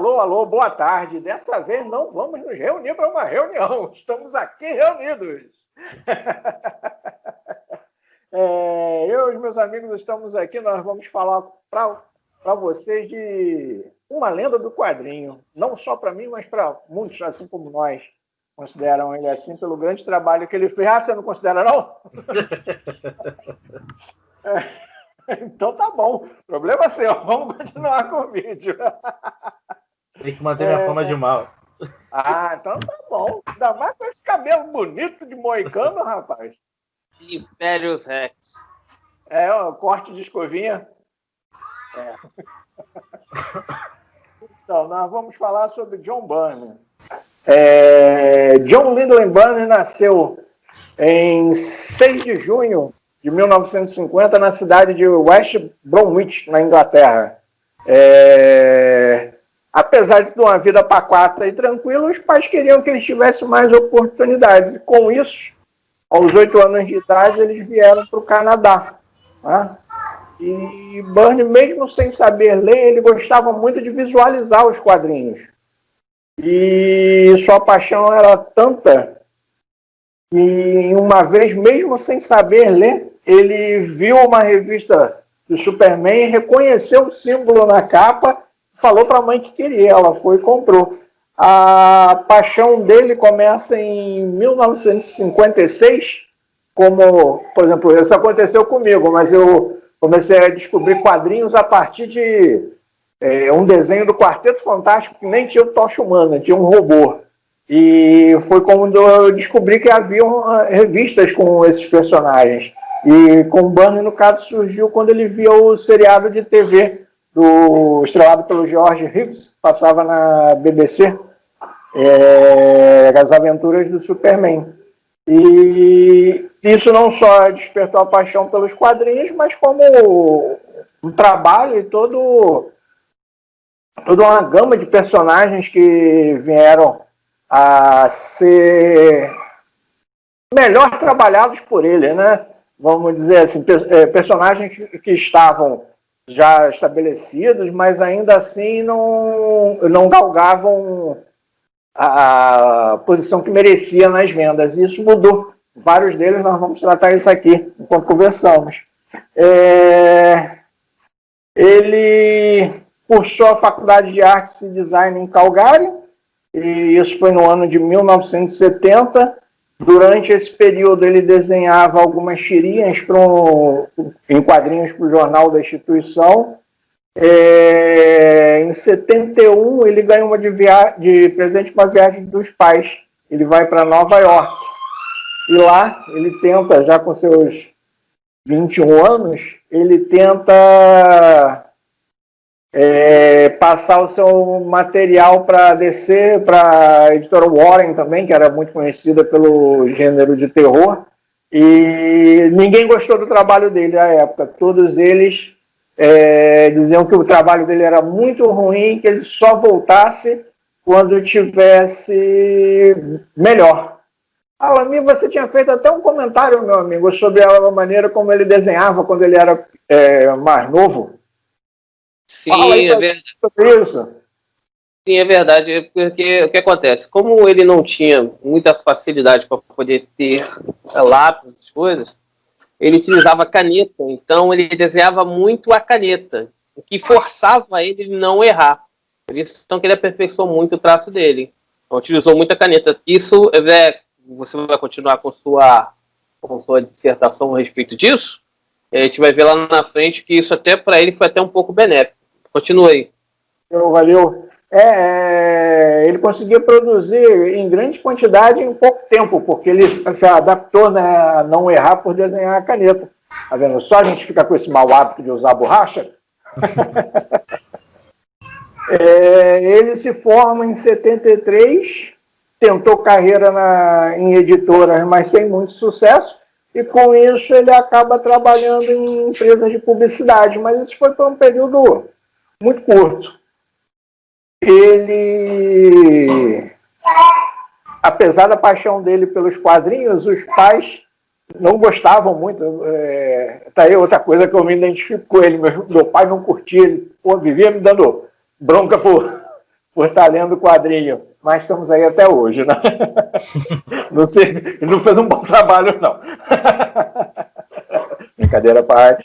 Alô, alô, boa tarde. Dessa vez não vamos nos reunir para uma reunião. Estamos aqui reunidos. Eu e os meus amigos estamos aqui. Nós vamos falar para vocês de uma lenda do quadrinho. Não só para mim, mas para muitos, assim como nós consideram ele assim, pelo grande trabalho que ele fez. Ah, você não considera, não? Então tá bom. Problema seu. Vamos continuar com o vídeo. Tem que manter minha fama de mal. Ah, então tá bom. Ainda mais com esse cabelo bonito de moicano, rapaz. Impérios Rex. O corte de escovinha. Então, nós vamos falar sobre John Byrne. John Lyndon Byrne nasceu em 6 de junho de 1950 na cidade de West Bromwich, na Inglaterra. Apesar de ter uma vida pacata e tranquila, os pais queriam que ele tivesse mais oportunidades. E com isso, aos 8 anos de idade, eles vieram para o Canadá. Tá? E Byrne, mesmo sem saber ler, ele gostava muito de visualizar os quadrinhos. E sua paixão era tanta que, uma vez, mesmo sem saber ler, ele viu uma revista do Superman e reconheceu o símbolo na capa, falou para a mãe que queria, ela foi e comprou. A paixão dele começa em 1956, como, por exemplo, isso aconteceu comigo, mas eu comecei a descobrir quadrinhos a partir de um desenho do Quarteto Fantástico que nem tinha o Tocha Humana, tinha um robô. E foi quando eu descobri que havia revistas com esses personagens. E com o Byrne, no caso, surgiu quando ele via o seriado de TV estrelado pelo George Reeves, passava na BBC, As Aventuras do Superman. E isso não só despertou a paixão pelos quadrinhos, mas como um trabalho e toda uma gama de personagens que vieram a ser melhor trabalhados por ele, né? Vamos dizer assim, personagens que estavam já estabelecidos, mas ainda assim não galgavam a posição que merecia nas vendas. E isso mudou. Vários deles nós vamos tratar isso aqui enquanto conversamos. Ele cursou a Faculdade de Artes e Design em Calgary, e isso foi no ano de 1970. Durante esse período, ele desenhava algumas tirinhas em quadrinhos para o jornal da instituição. Em 71, ele ganha de presente uma viagem dos pais. Ele vai para Nova York. E lá, ele tenta, já com seus 21 anos, ele tenta passar o seu material para DC, para a editora Warren também, que era muito conhecida pelo gênero de terror, e ninguém gostou do trabalho dele à época. Todos eles diziam que o trabalho dele era muito ruim, que ele só voltasse quando tivesse melhor. Alami, você tinha feito até um comentário, meu amigo, sobre a maneira como ele desenhava quando ele era mais novo. Sim, é verdade. Sobre isso. Sim, é verdade, porque o que acontece? Como ele não tinha muita facilidade para poder ter lápis, essas coisas, ele utilizava caneta, então ele desenhava muito a caneta, o que forçava ele a não errar. Por isso então, que ele aperfeiçoou muito o traço dele. Então, utilizou muita caneta. Isso, você vai continuar com sua dissertação a respeito disso? A gente vai ver lá na frente que isso até para ele foi até um pouco benéfico. Continue aí. Valeu. Ele conseguia produzir em grande quantidade em pouco tempo, porque ele se adaptou, né, a não errar por desenhar a caneta. Tá vendo? Só a gente fica com esse mau hábito de usar borracha. Ele se forma em 73, tentou carreira em editoras, mas sem muito sucesso. E com isso ele acaba trabalhando em empresas de publicidade, mas isso foi por um período muito curto. Ele, apesar da paixão dele pelos quadrinhos, os pais não gostavam muito. Tá aí outra coisa que eu me identifico com ele. Meu pai não curtia, ele vivia me dando bronca por por estar lendo o quadrinho, mas estamos aí até hoje, né? Não sei, não fez um bom trabalho, não. Brincadeira, pai.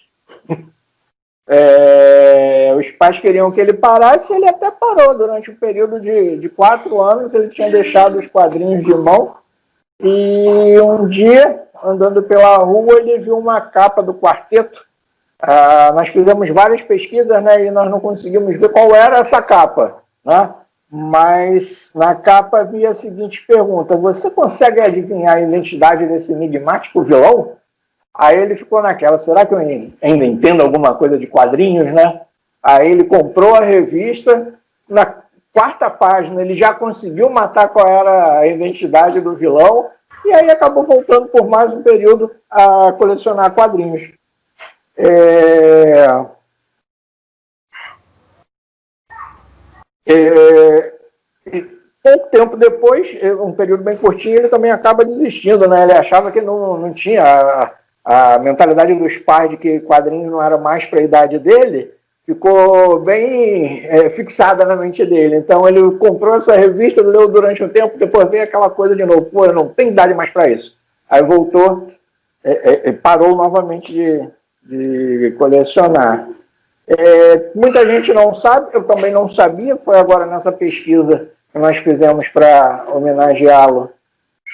Os pais queriam que ele parasse, ele até parou durante um período de 4 anos, ele tinha deixado os quadrinhos de mão, e um dia, andando pela rua, ele viu uma capa do quarteto. Nós fizemos várias pesquisas, né, e nós não conseguimos ver qual era essa capa, né? Mas na capa havia a seguinte pergunta: você consegue adivinhar a identidade desse enigmático vilão? Aí ele ficou naquela, será que eu ainda entendo alguma coisa de quadrinhos, né? Aí ele comprou a revista, na 4ª página ele já conseguiu matar qual era a identidade do vilão, e aí acabou voltando por mais um período a colecionar quadrinhos. Pouco tempo depois, um período bem curtinho, ele também acaba desistindo, né? Ele achava que não tinha a mentalidade dos pais de que quadrinhos não era mais para a idade dele, ficou bem fixada na mente dele. Então ele comprou essa revista, leu durante um tempo, depois veio aquela coisa de novo, pô, eu não tenho idade mais para isso. Aí voltou, parou novamente de colecionar. Muita gente não sabe, eu também não sabia, foi agora nessa pesquisa que nós fizemos para homenageá-lo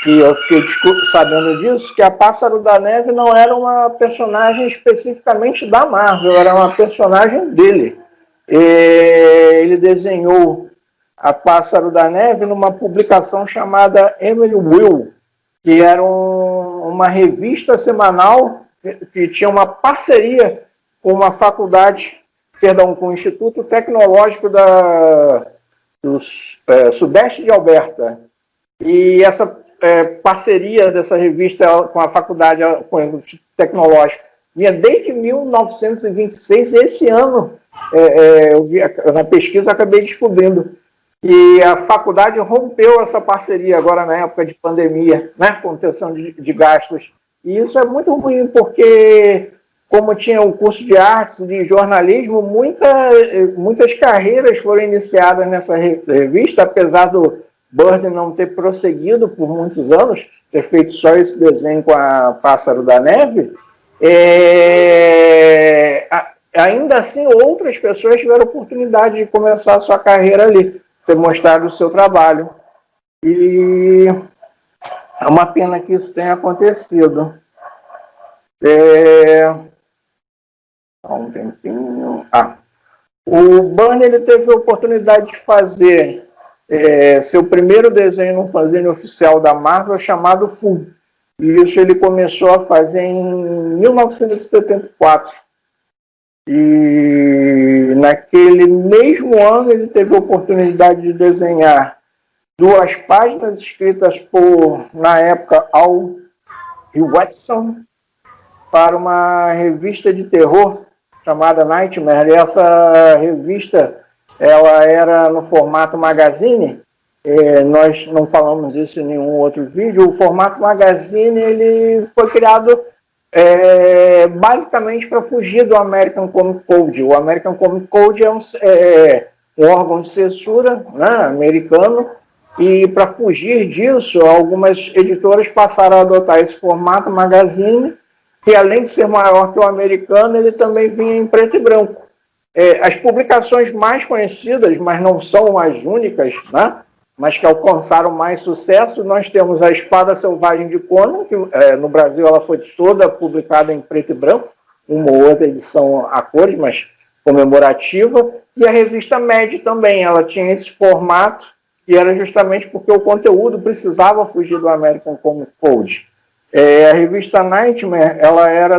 que eu fiquei sabendo disso, que a Pássaro da Neve não era uma personagem especificamente da Marvel, era uma personagem dele. Ele desenhou a Pássaro da Neve numa publicação chamada Emily Will, que era uma revista semanal que tinha uma parceria com uma faculdade, com o Instituto Tecnológico do Sudeste de Alberta. E essa parceria dessa revista com a faculdade, com o Instituto Tecnológico, vinha desde 1926, e esse ano, na pesquisa, acabei descobrindo que a faculdade rompeu essa parceria agora na época de pandemia, né, contenção de gastos. E isso é muito ruim, porque como tinha um curso de artes e de jornalismo, muitas carreiras foram iniciadas nessa revista, apesar do Byrne não ter prosseguido por muitos anos, ter feito só esse desenho com a Pássaro da Neve. Ainda assim, outras pessoas tiveram oportunidade de começar a sua carreira ali, ter mostrado o seu trabalho. E é uma pena que isso tenha acontecido. Um tempinho. O Byrne, ele teve a oportunidade de fazer seu primeiro desenho num fanzine oficial da Marvel chamado Full. E isso ele começou a fazer em 1974. E naquele mesmo ano ele teve a oportunidade de desenhar 2 páginas escritas por, na época, Al Watson, para uma revista de terror chamada Nightmare. E essa revista, ela era no formato magazine. Nós não falamos disso em nenhum outro vídeo. O formato magazine, ele foi criado basicamente para fugir do American Comic Code. O American Comic Code é um órgão de censura, né, americano, e para fugir disso, algumas editoras passaram a adotar esse formato magazine, que além de ser maior que o americano, ele também vinha em preto e branco. As publicações mais conhecidas, mas não são as únicas, né, mas que alcançaram mais sucesso, nós temos a Espada Selvagem de Conan, que no Brasil ela foi toda publicada em preto e branco, uma ou outra edição a cores, mas comemorativa, e a revista Mad também, ela tinha esse formato, e era justamente porque o conteúdo precisava fugir do American Comic Code. A revista Nightmare, ela era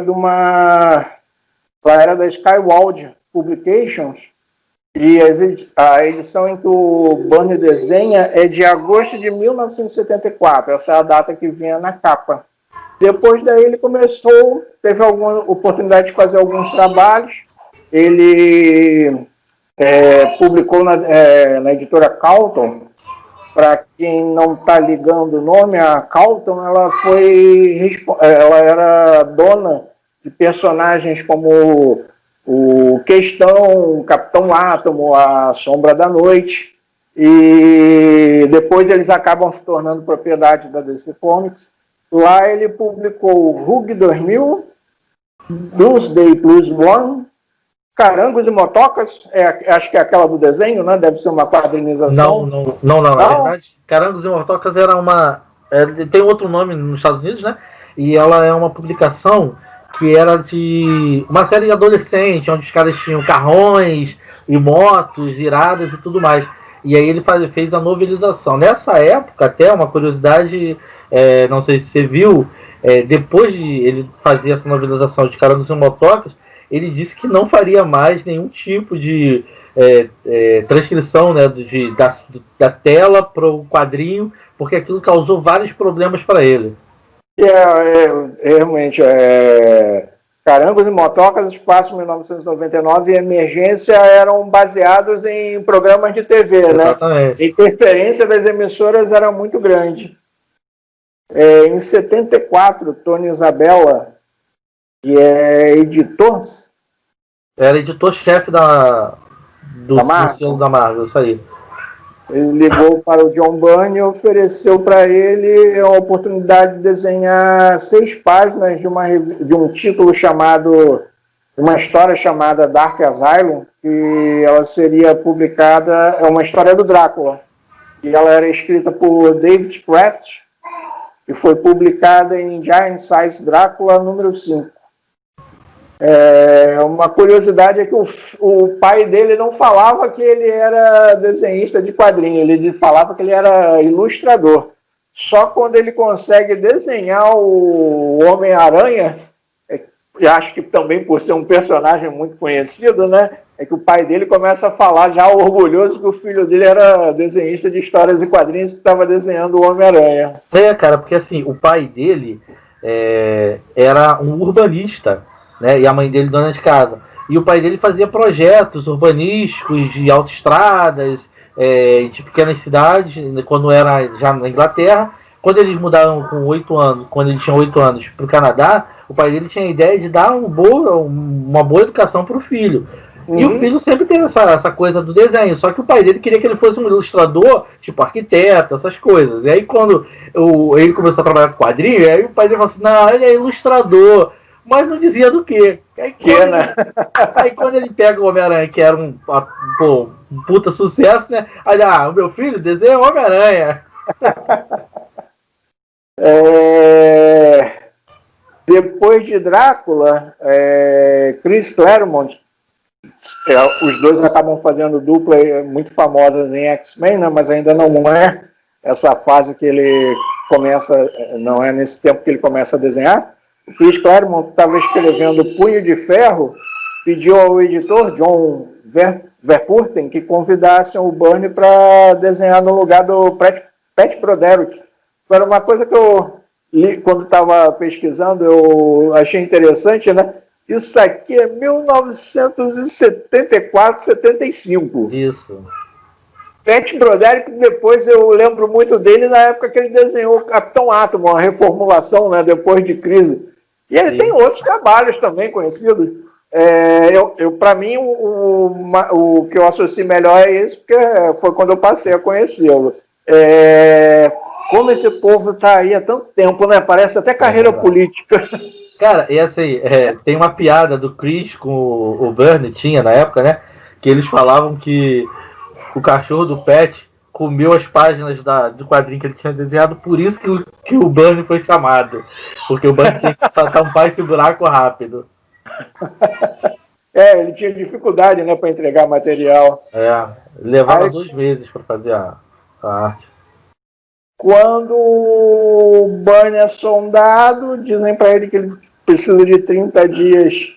da Skywald Publications, e a edição em que o Byrne desenha é de agosto de 1974, essa é a data que vinha na capa. Depois daí ele teve alguma oportunidade de fazer alguns trabalhos, ele publicou na editora Calton. Para quem não está ligando o nome, a Calton, ela era dona de personagens como o Questão, o Capitão Átomo, a Sombra da Noite. e depois eles acabam se tornando propriedade da DC Comics. Lá ele publicou o Rug 2000, Doomsday Plus One, Carangos e Motocas, acho que é aquela do desenho, né? Deve ser uma quadrinização. Não. Na verdade, Carangos e Motocas era uma... tem outro nome nos Estados Unidos, né? E ela é uma publicação que era de uma série de adolescente, onde os caras tinham carrões e motos iradas e tudo mais. E aí ele fez a novelização. Nessa época, até uma curiosidade, não sei se você viu, depois de ele fazer essa novelização de Carangos e Motocas, ele disse que não faria mais nenhum tipo de transcrição, né, da tela para o quadrinho, porque aquilo causou vários problemas para ele. Realmente, Carangos e Motocas, Espaço 1999 e Emergência eram baseados em programas de TV, Exatamente. Né? A interferência das emissoras era muito grande. Em 74, Tony Isabella, que é editor... Era editor-chefe do selo da Marvel, isso aí. Ele ligou para o John Byrne e ofereceu para ele a oportunidade de desenhar 6 páginas de um título chamado... uma história chamada Dark Asylum, que ela seria publicada... É uma história do Drácula. E ela era escrita por David Kraft e foi publicada em Giant Size Drácula número 5. Uma curiosidade é que o pai dele não falava que ele era desenhista de quadrinho, ele falava que ele era ilustrador. Só quando ele consegue desenhar o Homem-Aranha, acho que também por ser um personagem muito conhecido, né, é que o pai dele começa a falar já orgulhoso que o filho dele era desenhista de histórias e quadrinhos que estava desenhando o Homem-Aranha. Cara, porque assim, o pai dele era um urbanista, né, e a mãe dele dona de casa. E o pai dele fazia projetos urbanísticos de autoestradas, de pequenas cidades, quando era já na Inglaterra. Quando eles mudaram com 8 anos, quando ele tinha 8 anos para o Canadá, o pai dele tinha a ideia de dar uma boa educação para o filho. E o filho sempre teve essa coisa do desenho, só que o pai dele queria que ele fosse um ilustrador, tipo arquiteto, essas coisas. E aí quando ele começou a trabalhar com quadrinho, aí o pai dele falou assim, não, ele é ilustrador, mas não dizia do quê. Aí quando ele pega o Homem-Aranha, que era um puta sucesso, né? Aí, o meu filho desenha o Homem-Aranha. Depois de Drácula, Chris Claremont, os dois acabam fazendo dupla muito famosas em X-Men, né, mas ainda não é essa fase que ele começa, não é nesse tempo que ele começa a desenhar. O Chris Claremont estava escrevendo Punho de Ferro, pediu ao editor John Verpurten que convidassem o Byrne para desenhar no lugar do Pat Broderick. Era uma coisa que eu li quando estava pesquisando, eu achei interessante, né? Isso aqui é 1974, 75. Isso. Pat Broderick, depois eu lembro muito dele na época que ele desenhou Capitão Átomo, uma reformulação, né, depois de Crise. E ele tem outros trabalhos também conhecidos. Para mim, o que eu associo melhor é esse, porque foi quando eu passei a conhecê-lo. Como esse povo está aí há tanto tempo, né? Parece até carreira política. Cara, e assim, tem uma piada do Chris com o Byrne, tinha na época, né? Que eles falavam que o cachorro do Pat comeu as páginas do quadrinho que ele tinha desenhado, por isso que o Byrne foi chamado. Porque o Byrne tinha que tampar esse buraco rápido. Ele tinha dificuldade, né, para entregar material. Levava 2 meses para fazer a arte. Quando o Byrne é sondado, dizem para ele que ele precisa de 30 dias,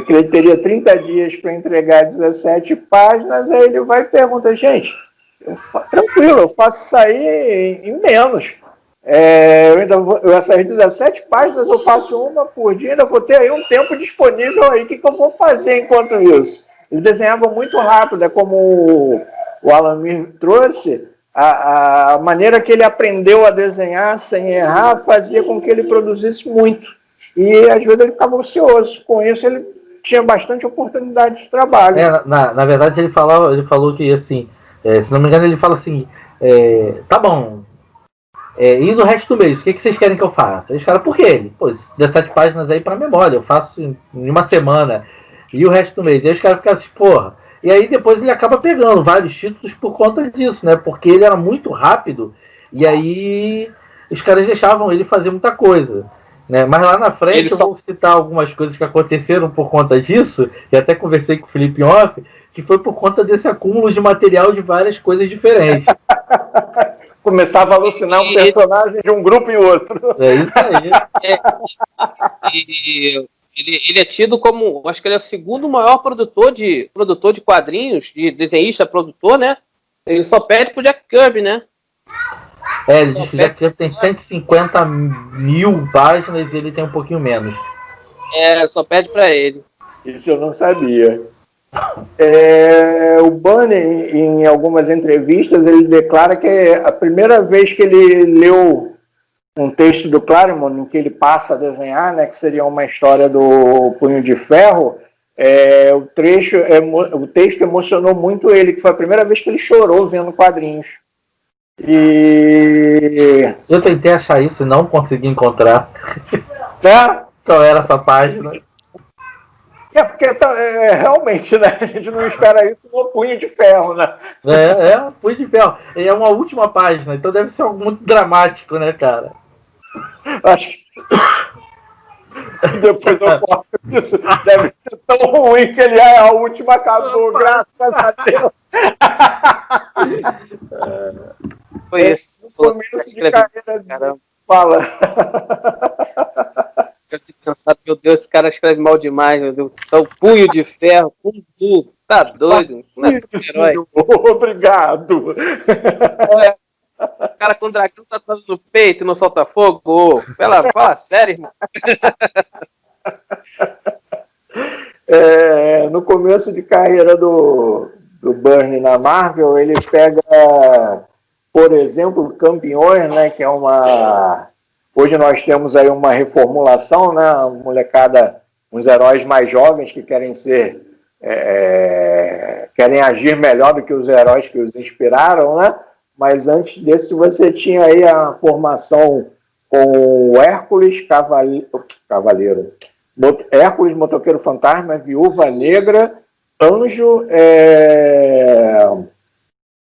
que ele teria 30 dias para entregar 17 páginas, aí ele vai e pergunta, gente, tranquilo, eu faço isso aí em menos. Essas 17 páginas eu faço uma por dia, ainda vou ter aí um tempo disponível aí, o que eu vou fazer enquanto isso? Ele desenhava muito rápido, como o Alan Moore trouxe, a maneira que ele aprendeu a desenhar sem errar fazia com que ele produzisse muito. E às vezes ele ficava ocioso. Com isso ele tinha bastante oportunidade de trabalho. Na verdade ele falou que assim, Se não me engano, ele fala assim, tá bom, e no resto do mês, o que vocês querem que eu faça? Eles falam, por que ele? Pô, 17 páginas aí pra memória, eu faço em uma semana, e o resto do mês. E aí os caras ficam assim, porra. E aí depois ele acaba pegando vários títulos por conta disso, né? Porque ele era muito rápido, e aí os caras deixavam ele fazer muita coisa. Né? Mas lá na frente eu vou citar algumas coisas que aconteceram por conta disso, e até conversei com o Felipe off, que foi por conta desse acúmulo de material de várias coisas diferentes. Começava a alucinar um personagem de um grupo em outro. É isso aí. Ele é tido como, acho que ele é o segundo maior produtor de quadrinhos, de desenhista, produtor, né? Ele só perde pro Jack Kirby, né? Ele diz que o Jack Kirby tem 150 mil páginas e ele tem um pouquinho menos. Só perde para ele. Isso eu não sabia. O Byrne, em algumas entrevistas, ele declara que a primeira vez que ele leu um texto do Claremont, em que ele passa a desenhar, né, que seria uma história do Punho de Ferro, o texto emocionou muito ele, que foi a primeira vez que ele chorou vendo quadrinhos. E eu tentei achar isso e não consegui encontrar. Qual era essa página? Porque realmente, né? A gente não espera isso no Punho de Ferro, né? Punho de Ferro. É uma última página, então deve ser algo muito dramático, né, cara? Acho que depois eu corto isso. Deve ser tão ruim que ele a última acabou, graças a Deus. Foi esse. No começo de carreira, caramba. Fala. Eu tinha pensado, meu Deus, esse cara escreve mal demais, meu Deus. Então, Punho de Ferro, tá doido? Não é super-herói. Obrigado. O cara com o dragão tá atrás no peito e não solta fogo. Fala sério, irmão. No começo de carreira do Byrne na Marvel, ele pega, por exemplo, Campeões, né, que é uma... Hoje nós temos aí uma reformulação, né, molecada, uns heróis mais jovens que querem ser... querem agir melhor do que os heróis que os inspiraram, né? Mas antes desse você tinha aí a formação com o Hércules, Cavaleiro, Hércules, Motoqueiro Fantasma, Viúva Negra, Anjo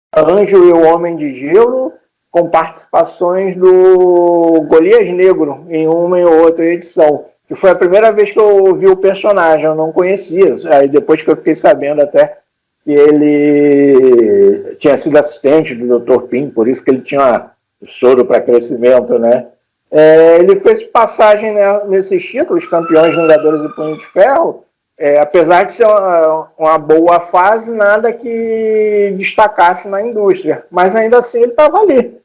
e o Homem de Gelo, com participações do Golias Negro em uma e outra edição, que foi a primeira vez que eu vi o personagem, eu não conhecia, aí depois que eu fiquei sabendo até que ele tinha sido assistente do Dr. Pym, por isso que ele tinha o soro para crescimento, né? Ele fez passagem, né, nesses títulos, Campeões, Vingadores e Punho de Ferro, apesar de ser uma boa fase, nada que destacasse na indústria, mas ainda assim ele estava ali,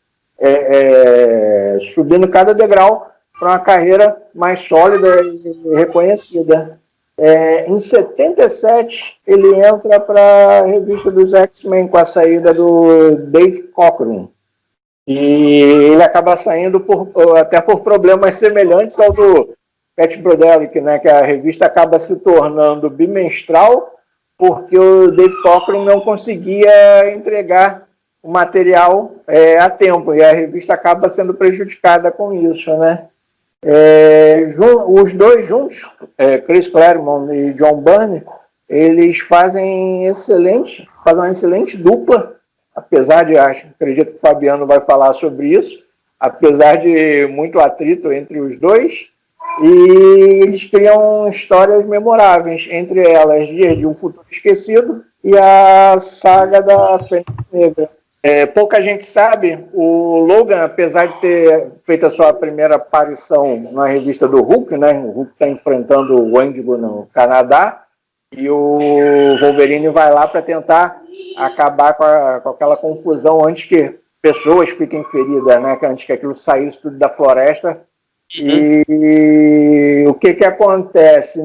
subindo cada degrau para uma carreira mais sólida e reconhecida. Em 77, ele entra para a revista dos X-Men com a saída do Dave Cockrum. E ele acaba saindo até por problemas semelhantes ao do Pat Broderick, né, que a revista acaba se tornando bimestral porque o Dave Cockrum não conseguia entregar o material a tempo, e a revista acaba sendo prejudicada com isso, né? Os dois juntos, Chris Claremont e John Byrne, eles fazem uma excelente dupla, apesar de, acredito que o Fabiano vai falar sobre isso, apesar de muito atrito entre os dois, e eles criam histórias memoráveis, entre elas Dias de um Futuro Esquecido e a saga da Fênix Negra. Pouca gente sabe, o Logan, apesar de ter feito a sua primeira aparição na revista do Hulk, né, o Hulk está enfrentando o Wendigo no Canadá, e o Wolverine vai lá para tentar acabar com aquela confusão antes que pessoas fiquem feridas, né, antes que aquilo saísse tudo da floresta. E o que acontece?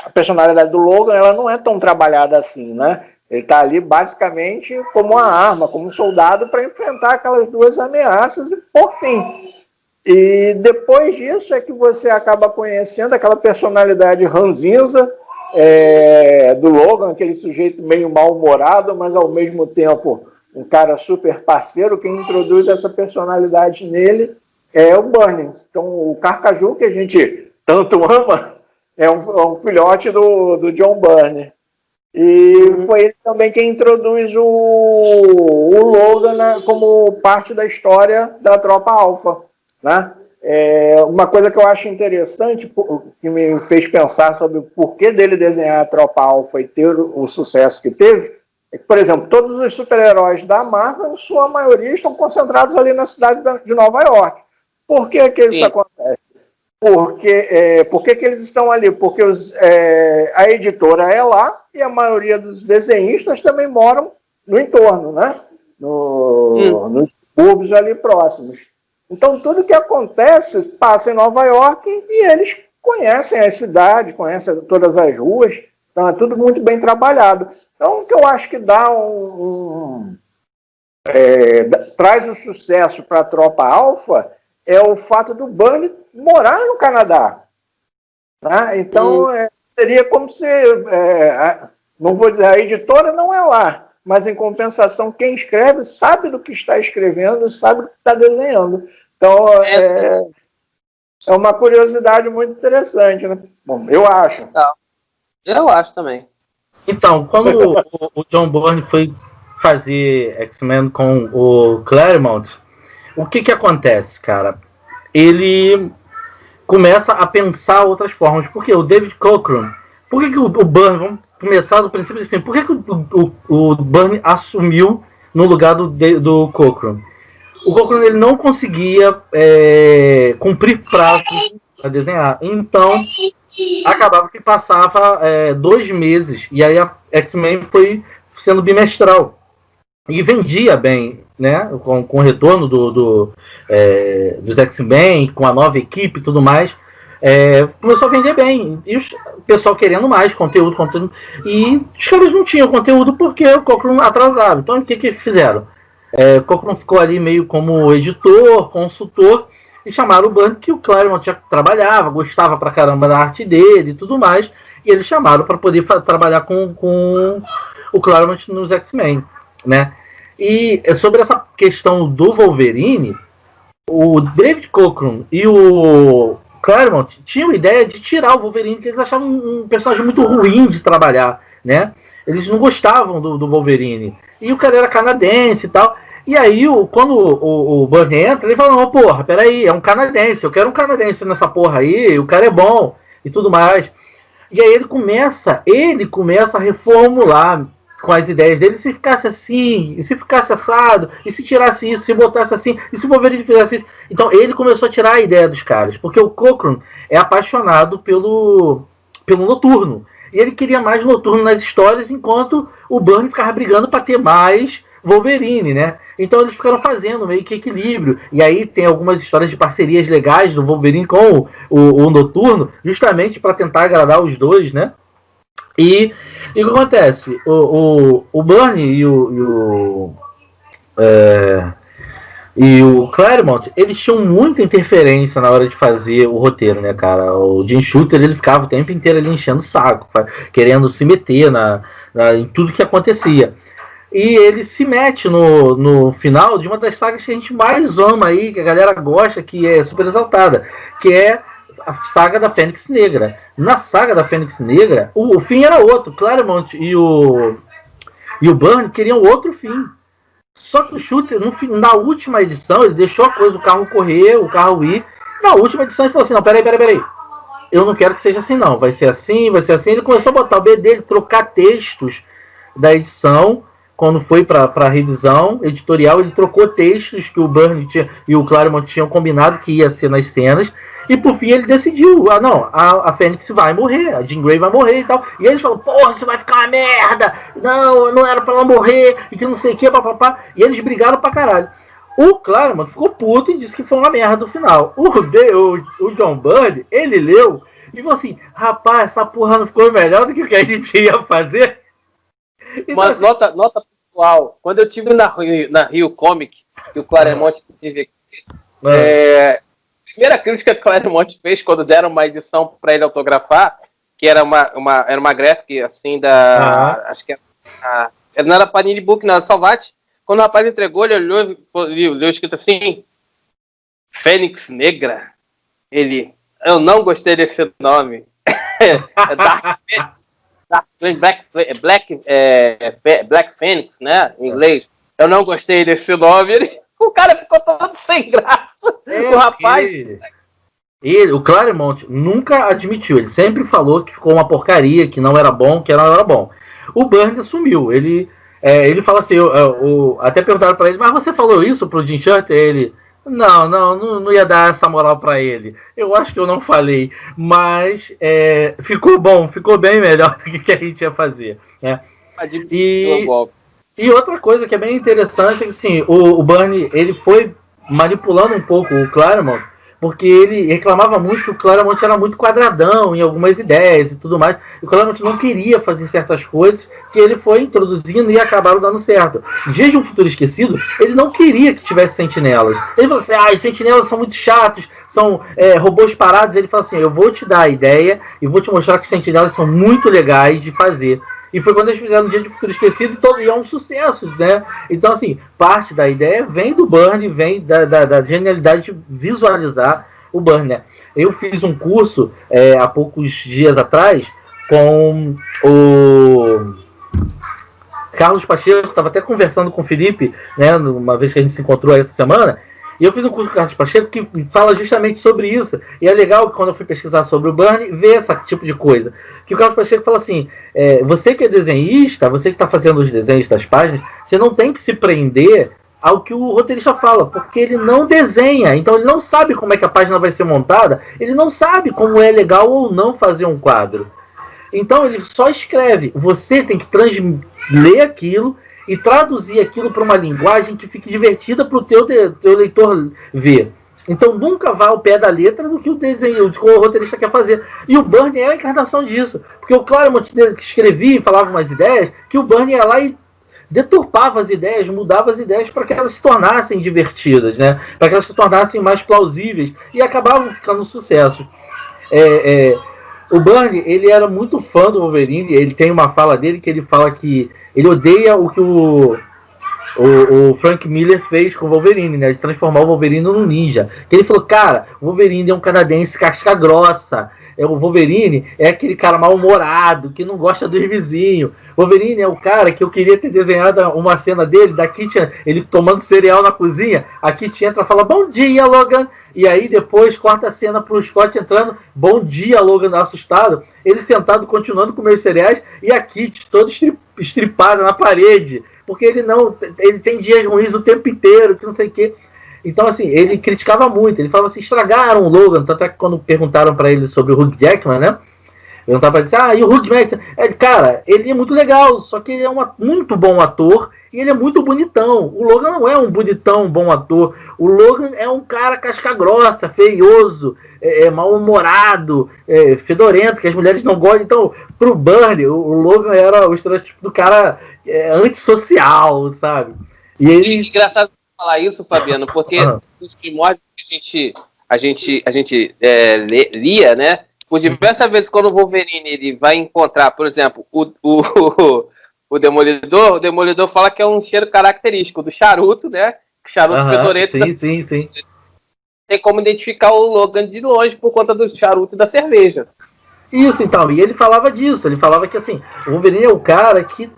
A personalidade do Logan, ela não é tão trabalhada assim, né? Ele está ali basicamente como uma arma, como um soldado para enfrentar aquelas duas ameaças e por fim. E depois disso é que você acaba conhecendo aquela personalidade ranzinza do Logan, aquele sujeito meio mal-humorado, mas ao mesmo tempo um cara super parceiro. Quem introduz essa personalidade nele é o Burns. Então, o Carcaju, que a gente tanto ama, é um filhote do John Byrne. E foi ele também quem introduz o Logan como parte da história da Tropa Alpha, né? Uma coisa que eu acho interessante, que me fez pensar sobre o porquê dele desenhar a Tropa Alpha e ter o sucesso que teve, é que, por exemplo, todos os super-heróis da Marvel, em sua maioria, estão concentrados ali na cidade de Nova York. Por que isso acontece? Por que eles estão ali? Porque a editora é lá e a maioria dos desenhistas também moram no entorno, né? Nos subúrbios ali próximos. Então, tudo que acontece passa em Nova York e eles conhecem a cidade, conhecem todas as ruas. Então, é tudo muito bem trabalhado. Então, o que eu acho que dá traz o sucesso para a Tropa Alpha é o fato do Byrne morar no Canadá. Né? Então, seria como se... não vou dizer, a editora não é lá, mas, em compensação, quem escreve sabe do que está escrevendo, sabe do que está desenhando. Então, é uma curiosidade muito interessante, né? Bom, eu acho. Eu acho também. Então, quando o John Byrne foi fazer X-Men com o Claremont, o que acontece, cara? Ele começa a pensar outras formas. Porque o David Cockrum... Por que o Byrne... Vamos começar do princípio assim. Por que o Byrne assumiu no lugar do Cockrum? O Cockrum, ele não conseguia cumprir prazos para desenhar. Então, acabava que passava 2 meses. E aí a X-Men foi sendo bimestral. E vendia bem, né? Com o retorno dos X-Men, com a nova equipe e tudo mais. Começou a vender bem. E o pessoal querendo mais conteúdo. E os caras não tinham conteúdo porque o Cockrum atrasava. Então, o que fizeram? O Cockrum ficou ali meio como editor, consultor, e chamaram o Byrne, que o Claremont já trabalhava, gostava pra caramba da arte dele e tudo mais, e eles chamaram para poder trabalhar com o Claremont nos X-Men, né? E sobre essa questão do Wolverine, o David Cockrum e o Claremont tinham a ideia de tirar o Wolverine, porque eles achavam um personagem muito ruim de trabalhar, né? Eles não gostavam do Wolverine. E o cara era canadense e tal. E aí, quando o Byrne entra, ele fala, não, porra, peraí, é um canadense, eu quero um canadense nessa porra aí, o cara é bom e tudo mais. E aí ele começa a reformular com as ideias dele, se ficasse assim, e se ficasse assado, e se tirasse isso, se botasse assim, e se o Wolverine fizesse isso. Então ele começou a tirar a ideia dos caras, porque o Cockrum é apaixonado pelo Noturno. E ele queria mais Noturno nas histórias, enquanto o Byrne ficava brigando para ter mais Wolverine, né? Então eles ficaram fazendo meio que equilíbrio. E aí tem algumas histórias de parcerias legais do Wolverine com o Noturno, justamente para tentar agradar os dois, né? E o que acontece? O Byrne e o Claremont, eles tinham muita interferência na hora de fazer o roteiro, né, cara? O Jim Shooter, ele ficava o tempo inteiro ali enchendo o saco, querendo se meter em tudo que acontecia. E ele se mete no final de uma das sagas que a gente mais ama aí, que a galera gosta, que é super exaltada, que é a saga da Fênix Negra. Na saga da Fênix Negra, o fim era outro. Claremont e o Byrne queriam outro fim. Só que o Shooter, na última edição, ele deixou a coisa, o carro correr, o carro ir. Na última edição ele falou assim, não, peraí. Eu não quero que seja assim, não. Vai ser assim. Ele começou a botar o B dele, trocar textos da edição. Quando foi para a revisão editorial, ele trocou textos que o Byrne e o Claremont tinham combinado que ia ser nas cenas. E por fim ele decidiu, a Fênix vai morrer, a Jean Grey vai morrer e tal. E eles falam, porra, isso vai ficar uma merda, não era pra ela morrer, e que não sei o que, papapá. E eles brigaram pra caralho. O Claremont ficou puto e disse que foi uma merda no final. O John Byrne, ele leu e falou assim, rapaz, essa porra não ficou melhor do que o que a gente ia fazer? Então, mas assim, nota pessoal, quando eu tive na Rio Comic, que o Claremont teve aqui, a primeira crítica que o Claremont fez quando deram uma edição para ele autografar que era uma graphic, assim, acho que era, não era Panini Book, não, era Salvat. Quando o rapaz entregou, ele olhou e leu escrito assim, Fênix Negra. Ele, eu não gostei desse nome. Black Phoenix, né, em inglês. Eu não gostei desse nome. O cara ficou todo sem graça. O rapaz... o Claremont nunca admitiu. Ele sempre falou que ficou uma porcaria, que não era bom, que não era bom. O Byrne assumiu. Ele fala assim, até perguntaram para ele, mas você falou isso pro Jim Shooter? Ele, não ia dar essa moral para ele. Eu acho que eu não falei, mas ficou bom, ficou bem melhor do que a gente ia fazer, né? E outra coisa que é bem interessante é que assim, o Byrne, ele foi manipulando um pouco o Claremont, porque ele reclamava muito que o Claremont era muito quadradão em algumas ideias e tudo mais. E o Claremont não queria fazer certas coisas que ele foi introduzindo e acabaram dando certo. Dias de um Futuro Esquecido, ele não queria que tivesse sentinelas. Ele falou assim, os sentinelas são muito chatos, são robôs parados. Ele falou assim, eu vou te dar a ideia e vou te mostrar que os sentinelas são muito legais de fazer. E foi quando eles fizeram o Dia de Futuro Esquecido e é um sucesso, né? Então, assim, parte da ideia vem do Byrne, vem da genialidade de visualizar o Byrne, né? Eu fiz um curso há poucos dias atrás com o Carlos Pacheco, estava até conversando com o Felipe, né, uma vez que a gente se encontrou essa semana, e eu fiz um curso com o Carlos Pacheco que fala justamente sobre isso. E é legal que quando eu fui pesquisar sobre o Byrne, ver esse tipo de coisa. Que o Carlos Pacheco fala assim, você que é desenhista, você que está fazendo os desenhos das páginas, você não tem que se prender ao que o roteirista fala, porque ele não desenha, então ele não sabe como é que a página vai ser montada, ele não sabe como é legal ou não fazer um quadro. Então ele só escreve, você tem que ler aquilo e traduzir aquilo para uma linguagem que fique divertida para o teu leitor ver. Então nunca vá ao pé da letra do que o roteirista quer fazer. E o Byrne é a encarnação disso. Porque o Claremont escrevia e falava umas ideias que o Byrne ia lá e deturpava as ideias, mudava as ideias para que elas se tornassem divertidas, né? Para que elas se tornassem mais plausíveis e acabavam ficando um sucesso. O Byrne, ele era muito fã do Wolverine. Ele tem uma fala dele que ele fala que ele odeia o que o Frank Miller fez com o Wolverine, né? De transformar o Wolverine num ninja. Que ele falou, cara, o Wolverine é um canadense casca grossa. O Wolverine é aquele cara mal-humorado, que não gosta dos vizinhos. O Wolverine é o cara que eu queria ter desenhado uma cena dele, da Kitty, ele tomando cereal na cozinha. A Kitty entra e fala, bom dia, Logan. E aí depois corta a cena pro Scott entrando, bom dia, Logan, assustado. Ele sentado, continuando com meus cereais, e a Kitty toda estripada na parede. Porque ele tem dias ruins o tempo inteiro, que não sei o quê. Então, assim, ele criticava muito. Ele falava assim, estragaram o Logan. Tanto é que quando perguntaram para ele sobre o Hugh Jackman, né? Perguntaram para ele, e o Hugh Jackman? Cara, ele é muito legal, só que ele é muito bom ator e ele é muito bonitão. O Logan não é um bonitão, bom ator. O Logan é um cara casca grossa, feioso, mal-humorado, fedorento, que as mulheres não gostam. Então, pro Byrne, o Logan era o estereótipo do cara antissocial, sabe? E ele... engraçado falar isso, Fabiano, porque nos primórdios que a gente lia, né? Por diversas vezes, quando o Wolverine ele vai encontrar, por exemplo, o Demolidor fala que é um cheiro característico do charuto, né? Charuto fedorento. Sim. Tem como identificar o Logan de longe por conta do charuto e da cerveja. Isso, então. E ele falava disso. Ele falava que, assim, o Wolverine é o cara que...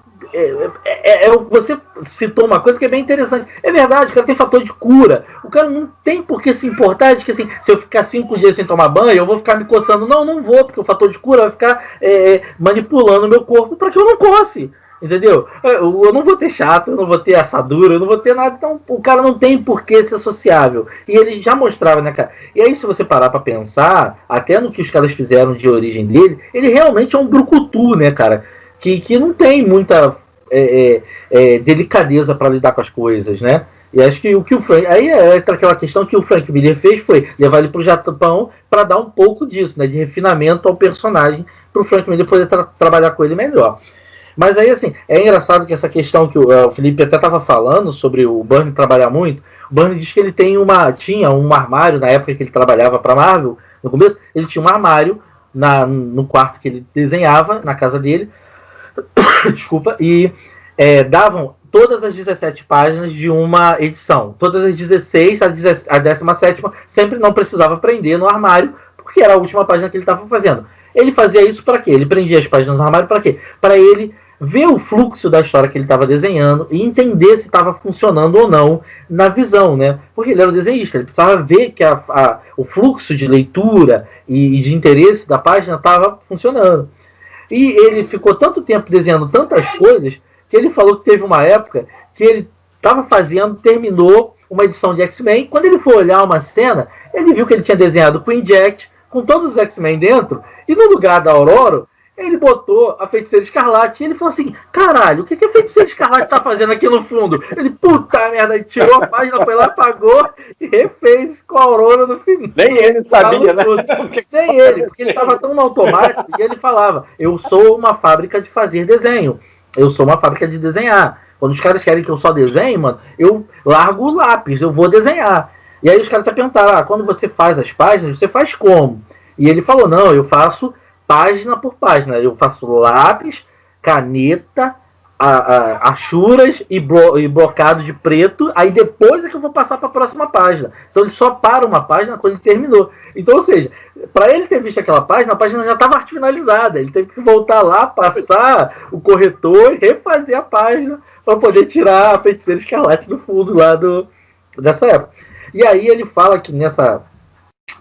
você citou uma coisa que é bem interessante. É verdade, o cara tem fator de cura. O cara não tem por que se importar de que, assim, se eu ficar 5 dias sem tomar banho, eu vou ficar me coçando. Não vou, porque o fator de cura vai ficar manipulando o meu corpo para que eu não coce. Entendeu? Eu não vou ter chato, eu não vou ter assadura, eu não vou ter nada. Então o cara não tem por que ser sociável. E ele já mostrava, né, cara? E aí, se você parar pra pensar, até no que os caras fizeram de origem dele, ele realmente é um brucutu, né, cara? Que não tem muita delicadeza para lidar com as coisas, né? E acho que o que o Frank... Aí aquela questão que o Frank Miller fez foi levar ele pro Japão para dar um pouco disso, né? De refinamento ao personagem, pro Frank Miller poder trabalhar com ele melhor. Mas aí, assim, é engraçado que essa questão que o Felipe até estava falando sobre o Byrne trabalhar muito. O Byrne diz que ele tinha um armário, na época que ele trabalhava para Marvel, no começo, ele tinha um armário no quarto que ele desenhava, na casa dele, desculpa, e davam todas as 17 páginas de uma edição. Todas as 16, a 17ª sempre não precisava prender no armário, porque era a última página que ele estava fazendo. Ele fazia isso para quê? Ele prendia as páginas no armário para quê? Para ele ver o fluxo da história que ele estava desenhando e entender se estava funcionando ou não na visão, né? Porque ele era o desenhista, ele precisava ver que o fluxo de leitura e de interesse da página estava funcionando. E ele ficou tanto tempo desenhando tantas coisas que ele falou que teve uma época que ele estava terminou uma edição de X-Men. Quando ele foi olhar uma cena, ele viu que ele tinha desenhado Queen Jack com todos os X-Men dentro, e no lugar da Aurora, ele botou a Feiticeira Escarlate. E ele falou assim, caralho, o que a Feiticeira Escarlate tá fazendo aqui no fundo? Ele, puta merda, ele tirou a página, foi lá, apagou e refez com a Aurora no final. Nem ele sabia, né? Nem ele, porque ele tava tão no automático e ele falava, eu sou uma fábrica de fazer desenho. Eu sou uma fábrica de desenhar. Quando os caras querem que eu só desenhe, mano, eu largo o lápis, eu vou desenhar. E aí os caras até perguntaram, quando você faz as páginas, você faz como? E ele falou, não, eu faço página por página. Eu faço lápis, caneta, achuras e blocado de preto. Aí depois é que eu vou passar para a próxima página. Então ele só para uma página quando ele terminou. Então, ou seja, para ele ter visto aquela página, a página já estava finalizada. Ele teve que voltar lá, passar o corretor e refazer a página para poder tirar a Feiticeira Escarlate do fundo lá dessa época. E aí ele fala que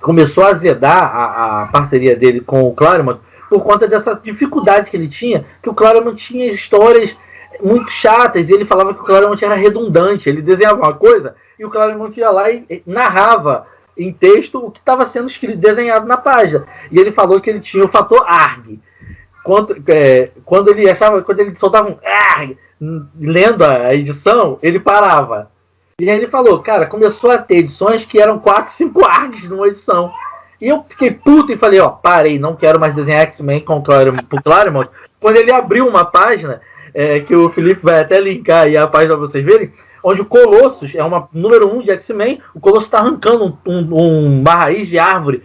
começou a azedar a parceria dele com o Claremont por conta dessa dificuldade que ele tinha, que o Claremont tinha histórias muito chatas, e ele falava que o Claremont era redundante. Ele desenhava uma coisa e o Claremont ia lá e narrava em texto o que estava sendo escrito, desenhado na página. E ele falou que ele tinha o fator ARG. Quando ele soltava um ARG lendo a edição, ele parava. E aí ele falou, cara, começou a ter edições que eram 4, 5 ARGs numa edição. E eu fiquei puto e falei, parei, não quero mais desenhar X-Men com o Claremont. Quando ele abriu uma página, que o Felipe vai até linkar aí a página para vocês verem, onde o Colossus é uma número 1 de X-Men, o Colossus está arrancando uma raiz de árvore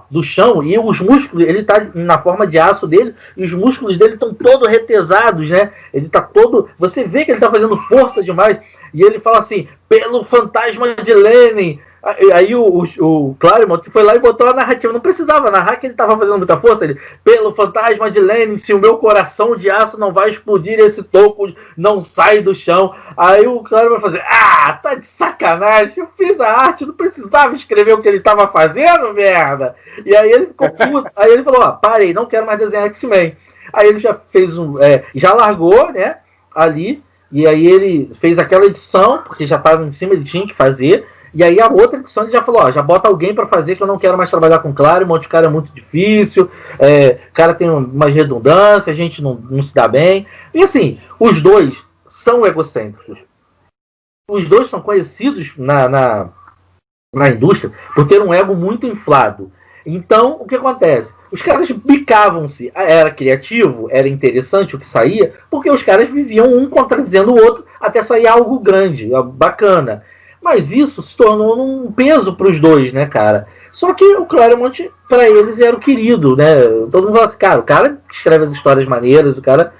do chão, e os músculos, ele está na forma de aço dele, e os músculos dele estão todos retesados, né? Ele está todo... Você vê que ele está fazendo força demais, e ele fala assim, pelo fantasma de Lenin. Aí o Claremont foi lá e botou a narrativa. Não precisava narrar que ele estava fazendo muita força. Ele, pelo fantasma de Lenin, se o meu coração de aço não vai explodir, esse toco não sai do chão. Aí o Claremont vai fazer, tá de sacanagem, eu fiz a arte, não precisava escrever o que ele estava fazendo, merda. E aí ele ficou puto. Aí ele falou, parei, não quero mais desenhar X-Men. Aí ele já fez já largou, né, ali. E aí ele fez aquela edição, porque já estava em cima, ele tinha que fazer. E aí a outra edição ele já falou, já bota alguém para fazer, que eu não quero mais trabalhar com o Claremont, o cara é muito difícil, o cara tem umas redundâncias, a gente não se dá bem. E assim, os dois são egocêntricos. Os dois são conhecidos na indústria por ter um ego muito inflado. Então, o que acontece? Os caras bicavam-se. Era criativo, era interessante o que saía, porque os caras viviam um contradizendo o outro até sair algo grande, bacana. Mas isso se tornou um peso para os dois, né, cara? Só que o Claremont, para eles, era o querido, né? Todo mundo fala assim, cara, o cara escreve as histórias maneiras, o cara...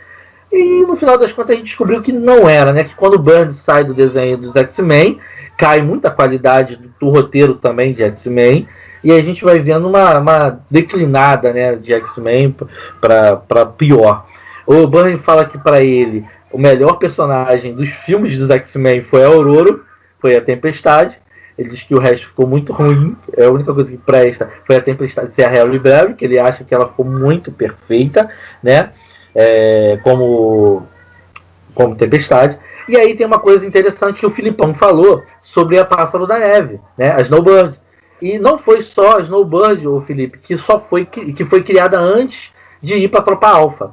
E no final das contas a gente descobriu que não era, né? Que quando o Burns sai do desenho dos X-Men, cai muita qualidade do roteiro também de X-Men, e a gente vai vendo uma declinada, né, de X-Men para pior. O Burns fala que para ele o melhor personagem dos filmes dos X-Men foi a Aurora, foi a Tempestade. Ele diz que o resto ficou muito ruim. A única coisa que presta foi a Tempestade ser a Halle Berry, que ele acha que ela ficou muito perfeita, né? Como Tempestade. E aí tem uma coisa interessante que o Filipão falou sobre a Pássaro da Neve, né? A Snowbird. E não foi só a Snowbird, o Felipe, que foi criada antes de ir para a Tropa Alpha.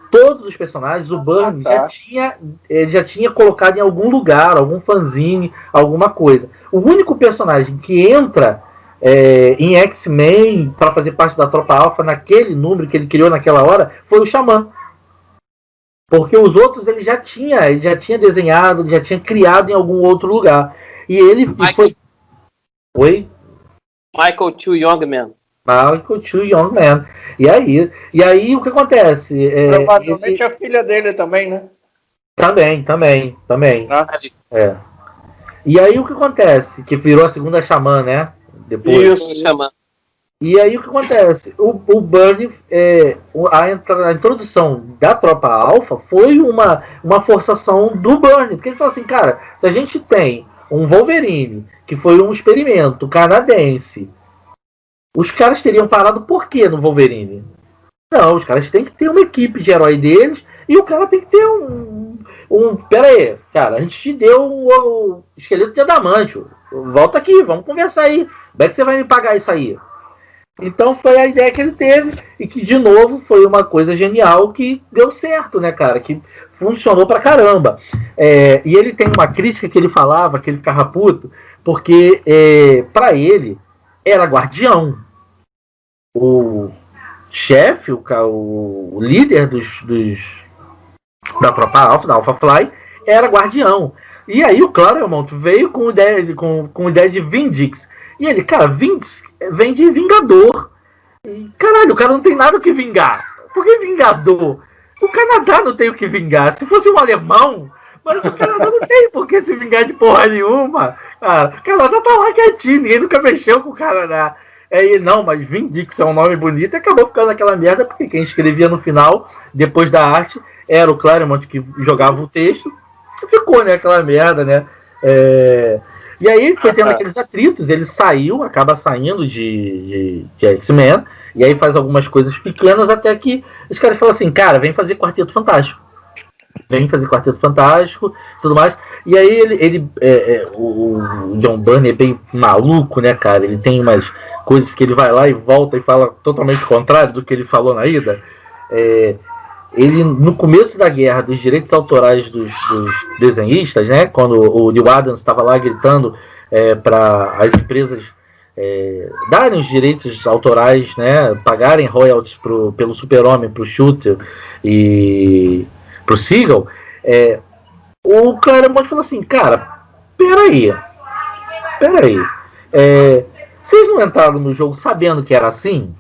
Todos os personagens, o Burns já tinha colocado em algum lugar, algum fanzine, alguma coisa. O único personagem que entra em X-Men para fazer parte da Tropa Alpha naquele número que ele criou naquela hora foi o Xamã. Porque os outros ele já tinha desenhado, ele já tinha criado em algum outro lugar. E ele foi... Oi? Michael Two Youngman. Michael Two Young Men. E aí o que acontece? Provavelmente a filha dele também, né? Também. Ah. É. E aí o que acontece? Que virou a segunda Xamã, né? Depois. Isso, Xamã. E aí o que acontece? O Burn, a introdução da Tropa Alpha foi uma forçação do Burn. Porque ele falou assim, cara, se a gente tem um Wolverine, que foi um experimento canadense, os caras teriam parado por quê no Wolverine? Não, os caras têm que ter uma equipe de herói deles e o cara tem que ter pera aí, cara, a gente te deu o esqueleto de adamantio. Volta aqui, vamos conversar aí. Como é que você vai me pagar isso aí? Então foi a ideia que ele teve e que, de novo, foi uma coisa genial que deu certo, né, cara? Que funcionou pra caramba. E ele tem uma crítica que ele falava, que ele ficava puto, porque pra ele era guardião. O chefe, o líder da Tropa Alpha, da Alpha Fly, era guardião. E aí o Claremont veio com ideia de Vindix. E ele, cara, Vindix vem de Vingador. E, caralho, o cara não tem nada o que vingar. Por que Vingador? O Canadá não tem o que vingar. Se fosse um alemão, mas o Canadá não tem por que se vingar de porra nenhuma. Cara, o Canadá tá lá quietinho, ninguém nunca mexeu com o Canadá. Aí, não, mas Vindix é um nome bonito e acabou ficando aquela merda, porque quem escrevia no final, depois da arte, era o Claremont que jogava o texto. Ficou, né, aquela merda, né? E aí foi tendo aqueles atritos, ele acaba saindo de X-Men, e aí faz algumas coisas pequenas, até que os caras falam assim, cara, vem fazer Quarteto Fantástico. Vem fazer Quarteto Fantástico, tudo mais. E aí o John Byrne é bem maluco, né, cara? Ele tem umas coisas que ele vai lá e volta e fala totalmente contrário do que ele falou na ida. Ele, no começo da guerra dos direitos autorais dos desenhistas, né, quando o Neil Adams estava lá gritando para as empresas darem os direitos autorais, né, pagarem royalties pelo Super-Homem, pro Shooter e pro Siegel, o Claremont falou assim, cara, peraí, vocês não entraram no jogo sabendo que era assim?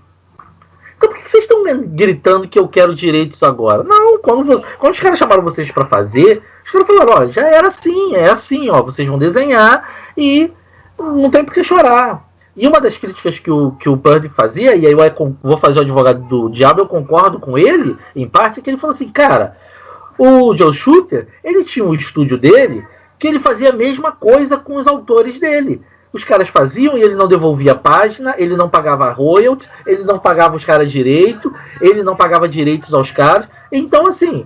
Então por que vocês estão gritando que eu quero direitos agora? Não, quando os caras chamaram vocês para fazer, os caras falaram, ó, já era assim, é assim, ó, vocês vão desenhar e não tem por que chorar. E uma das críticas que o Byrne fazia, e aí eu vou fazer o advogado do diabo, eu concordo com ele, em parte, é que ele falou assim, cara, o Joe Shooter, ele tinha um estúdio dele que ele fazia a mesma coisa com os autores dele. Os caras faziam e ele não devolvia a página, ele não pagava royalties, ele não pagava os caras direito, ele não pagava direitos aos caras. Então, assim,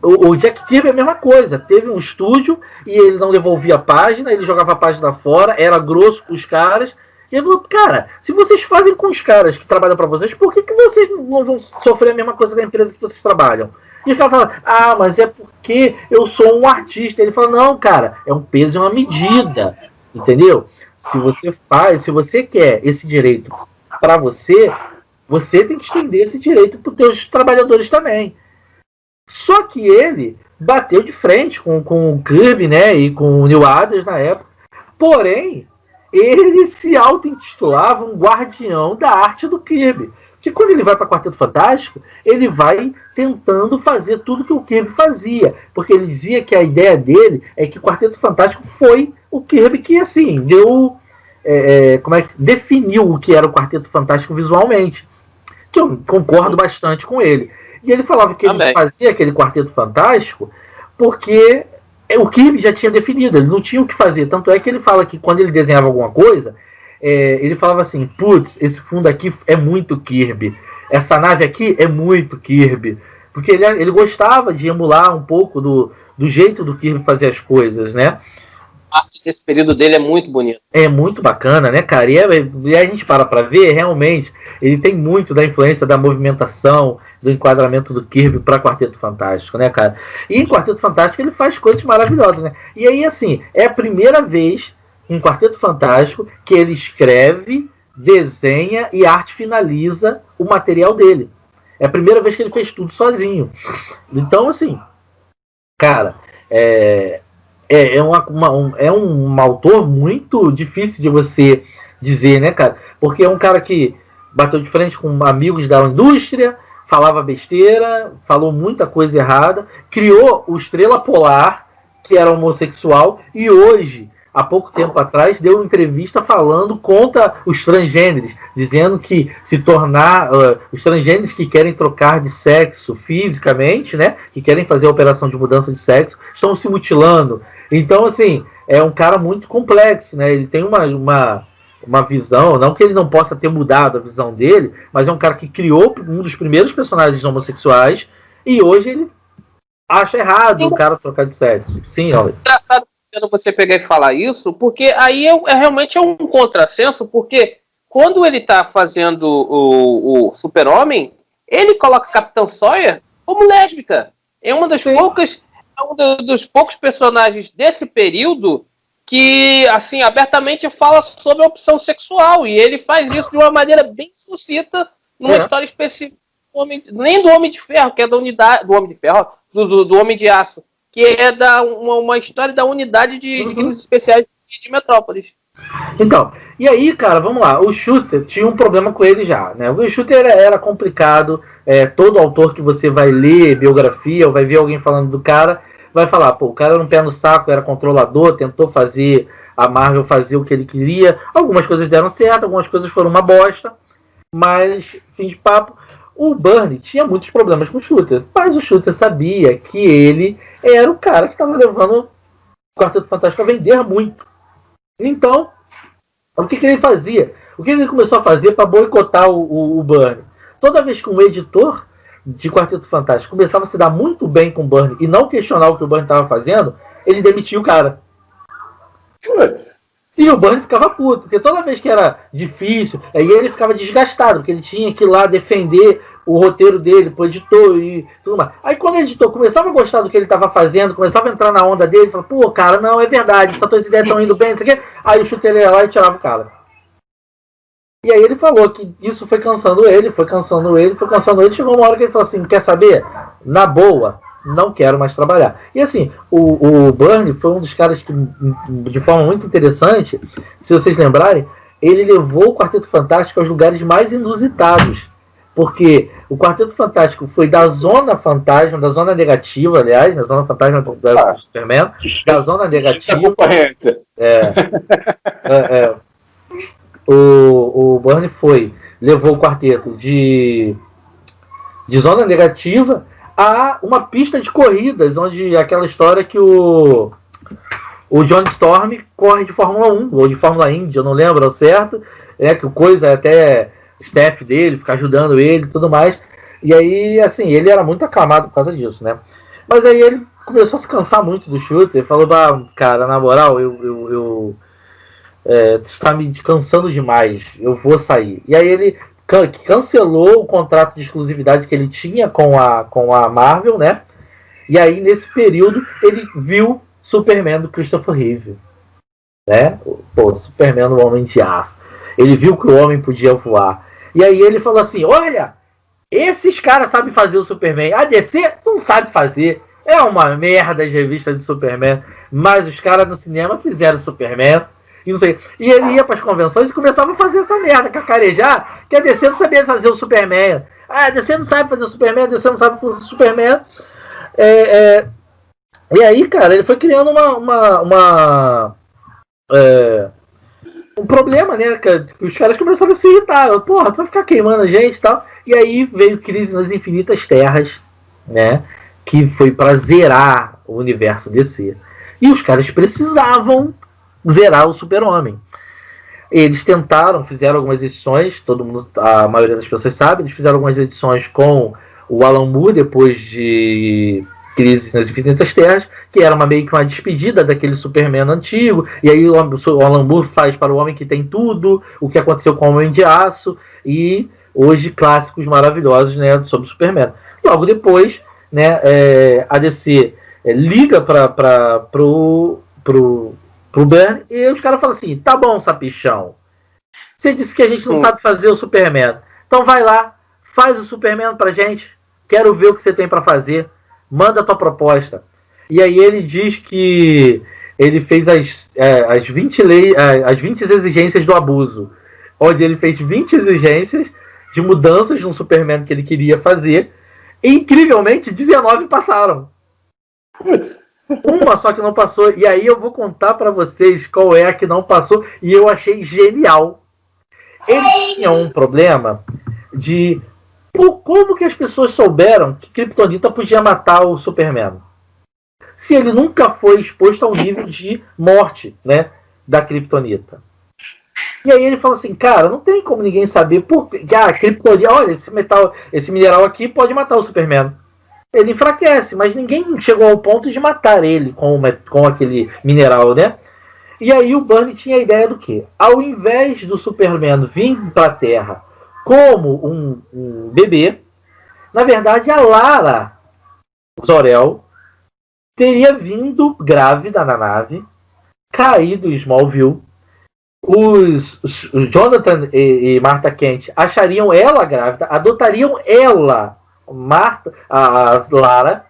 o Jack Kirby é a mesma coisa. Teve um estúdio e ele não devolvia a página, ele jogava a página fora, era grosso com os caras. E ele falou, cara, se vocês fazem com os caras que trabalham para vocês, por que vocês não vão sofrer a mesma coisa da empresa que vocês trabalham? E os caras falam, mas é porque eu sou um artista. Ele fala, não, cara, é um peso e uma medida, entendeu? Se você quer esse direito para você tem que estender esse direito para os seus trabalhadores também. Só que ele bateu de frente com o Kirby, né, e com o Neil Adams na época. Porém, ele se auto-intitulava um guardião da arte do Kirby. Porque quando ele vai para Quarteto Fantástico, ele vai tentando fazer tudo que o Kirby fazia. Porque ele dizia que a ideia dele é que o Quarteto Fantástico foi o Kirby que, assim, definiu o que era o Quarteto Fantástico visualmente. Que eu concordo bastante com ele. E ele falava que ele fazia aquele Quarteto Fantástico porque o Kirby já tinha definido, ele não tinha o que fazer. Tanto é que ele fala que quando ele desenhava alguma coisa, ele falava assim, putz, esse fundo aqui é muito Kirby, essa nave aqui é muito Kirby, porque ele gostava de emular um pouco do jeito do Kirby fazer as coisas, né? A arte desse período dele é muito bonita. É muito bacana, né, cara? E a gente para ver, realmente, ele tem muito da influência da movimentação, do enquadramento do Kirby para Quarteto Fantástico, né, cara? E em Quarteto Fantástico ele faz coisas maravilhosas, né? E aí, assim, é a primeira vez em Quarteto Fantástico que ele escreve, desenha e arte finaliza o material dele. É a primeira vez que ele fez tudo sozinho. Então, assim, cara, é um autor muito difícil de você dizer, né, cara? Porque é um cara que bateu de frente com amigos da indústria, falava besteira, falou muita coisa errada, criou o Estrela Polar, que era homossexual, e hoje, há pouco tempo atrás, deu uma entrevista falando contra os transgêneros, dizendo que se tornar os transgêneros que querem trocar de sexo fisicamente, né, que querem fazer a operação de mudança de sexo, estão se mutilando. Então, assim, é um cara muito complexo, né? Ele tem uma visão, não que ele não possa ter mudado a visão dele, mas é um cara que criou um dos primeiros personagens homossexuais e hoje ele acha errado o cara trocar de sexo. Sim, olha. Engraçado você pegar e falar isso, porque aí realmente é um contrassenso, porque quando ele tá fazendo o Super-Homem, ele coloca Capitão Sawyer como lésbica. É uma das poucas, um dos poucos personagens desse período que, assim, abertamente fala sobre a opção sexual, e ele faz isso de uma maneira bem sucinta numa história específica, nem do Homem de Ferro, que é da unidade do Homem de Ferro, do Homem de Aço, que é uma história da unidade de crimes especiais de Metrópolis. Então, e aí, cara, vamos lá, o Shuster tinha um problema com ele já, né? O Shuster era complicado, todo autor que você vai ler biografia, ou vai ver alguém falando do cara, vai falar, pô, o cara era um pé no saco, era controlador, tentou fazer a Marvel fazer o que ele queria, algumas coisas deram certo, algumas coisas foram uma bosta, mas, fim de papo, o Byrne tinha muitos problemas com o Shuster, mas o Shuster sabia que ele era o cara que estava levando o Quarteto Fantástico a vender muito. Então, o que ele fazia? O que ele começou a fazer para boicotar o Byrne? Toda vez que um editor de Quarteto Fantástico começava a se dar muito bem com o Byrne e não questionar o que o Byrne estava fazendo, ele demitia o cara. E o Byrne ficava puto, porque toda vez que era difícil, aí ele ficava desgastado, porque ele tinha que ir lá defender o roteiro dele pro editor e tudo mais. Aí quando o editor começava a gostar do que ele estava fazendo, começava a entrar na onda dele, falava, pô, cara, não, é verdade, essas tuas ideias estão indo bem, isso aqui. Aí o Shuster ia lá e tirava o cara. E aí ele falou que isso foi cansando ele, chegou uma hora que ele falou assim, quer saber? Na boa, não quero mais trabalhar. E assim, o Byrne foi um dos caras que, de forma muito interessante, se vocês lembrarem, ele levou o Quarteto Fantástico aos lugares mais inusitados. Porque o Quarteto Fantástico foi da Zona Fantasma, da Zona Negativa, aliás, da Zona Fantasma do Superman, da Zona Negativa. O Byrne levou o quarteto de Zona Negativa a uma pista de corridas, onde aquela história que o John Storm corre de Fórmula 1, ou de Fórmula Indy, eu não lembro ao certo, que o coisa até staff dele, ficar ajudando ele e tudo mais. E aí, assim, ele era muito aclamado por causa disso, né? Mas aí ele começou a se cansar muito do Shuster, falou, cara, na moral, está me cansando demais, eu vou sair. E aí ele cancelou o contrato de exclusividade que ele tinha com a Marvel, né? E aí, nesse período, ele viu Superman do Christopher Reeve, né? Pô, Superman, o Homem de Aço. Ele viu que o homem podia voar. E aí ele falou assim, olha, esses caras sabem fazer o Superman. A DC não sabe fazer. É uma merda as revistas de Superman. Mas os caras no cinema fizeram o Superman. E não sei. E ele ia para as convenções e começava a fazer essa merda, cacarejar, que a DC não sabia fazer o Superman. A DC não sabe fazer o Superman, a DC não sabe fazer o Superman. E aí, cara, ele foi criando um problema, né? Que os caras começaram a se irritar. Porra, tu vai ficar queimando a gente e tal. E aí veio Crise nas Infinitas Terras, né? Que foi para zerar o universo DC. E os caras precisavam zerar o Super-Homem. Eles tentaram, fizeram algumas edições, todo mundo, a maioria das pessoas sabe, eles fizeram algumas edições com o Alan Moore depois de Crise nas Infinitas Terras, que era meio que uma despedida daquele Superman antigo, e aí o Alan Moore faz para o Homem que Tem Tudo, o que aconteceu com o Homem de Aço, e hoje clássicos maravilhosos, né, sobre o Superman. Logo depois, né, a DC liga pro Byrne, e os caras falam assim, tá bom, sapichão, você disse que a gente não sabe fazer o Superman, então vai lá, faz o Superman pra gente, quero ver o que você tem para fazer, manda a tua proposta. E aí ele diz que ele fez as 20 exigências do abuso. onde ele fez 20 exigências de mudanças no Superman que ele queria fazer, e incrivelmente 19 passaram. Uma só que não passou, e aí eu vou contar para vocês qual é a que não passou, e eu achei genial. Ele tinha um problema de como que as pessoas souberam que Kryptonita podia matar o Superman, se ele nunca foi exposto ao nível de morte, né, da Kryptonita. E aí ele falou assim, cara, não tem como ninguém saber porque a Kryptonita, olha, esse mineral aqui pode matar o Superman. Ele enfraquece, mas ninguém chegou ao ponto de matar ele com aquele mineral, né? E aí o Byrne tinha a ideia do quê? Ao invés do Superman vir para a Terra como um bebê, na verdade a Lara Zor-El teria vindo grávida na nave, caído em Smallville. Os Jonathan e Martha Kent achariam ela grávida, adotariam ela, a Lara,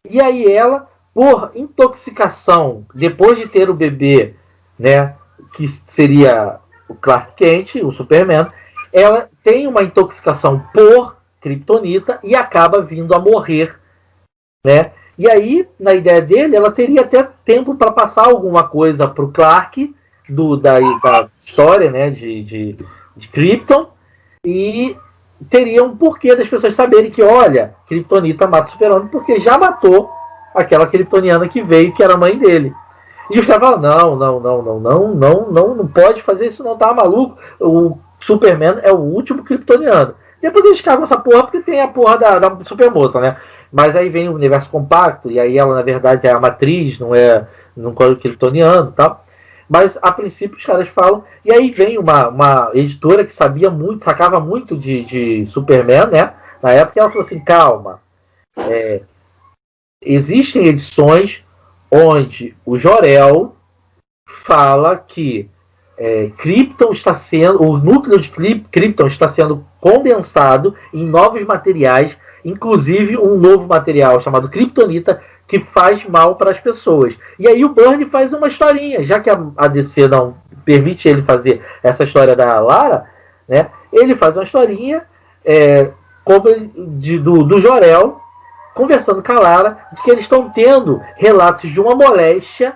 e aí ela, por intoxicação, depois de ter o bebê, né, que seria o Clark Kent, o Superman, ela tem uma intoxicação por Kryptonita e acaba vindo a morrer, né? E aí, na ideia dele, ela teria até tempo para passar alguma coisa para o Clark da história, né, de Krypton, e teria um porquê das pessoas saberem que, olha, Kryptonita mata o Super-Homem porque já matou aquela kryptoniana que veio, que era a mãe dele. E os caras falam, não pode fazer isso não, tá maluco? O Superman é o último kryptoniano. Depois eles cagam essa porra porque tem a porra da supermoça, né? Mas aí vem o universo compacto, e aí ela, na verdade, é a matriz, não é kryptoniano e tal. Mas, a princípio, os caras falam... E aí vem uma editora que sacava muito de Superman, né? Na época, ela falou assim, calma. Existem edições onde o Jor-El fala que o núcleo de Krypton está sendo condensado em novos materiais, inclusive um novo material chamado Kryptonita, que faz mal para as pessoas. E aí o Byrne faz uma historinha, já que a DC não permite ele fazer essa história da Lara, né? Ele faz uma historinha do Jor-El conversando com a Lara, de que eles estão tendo relatos de uma moléstia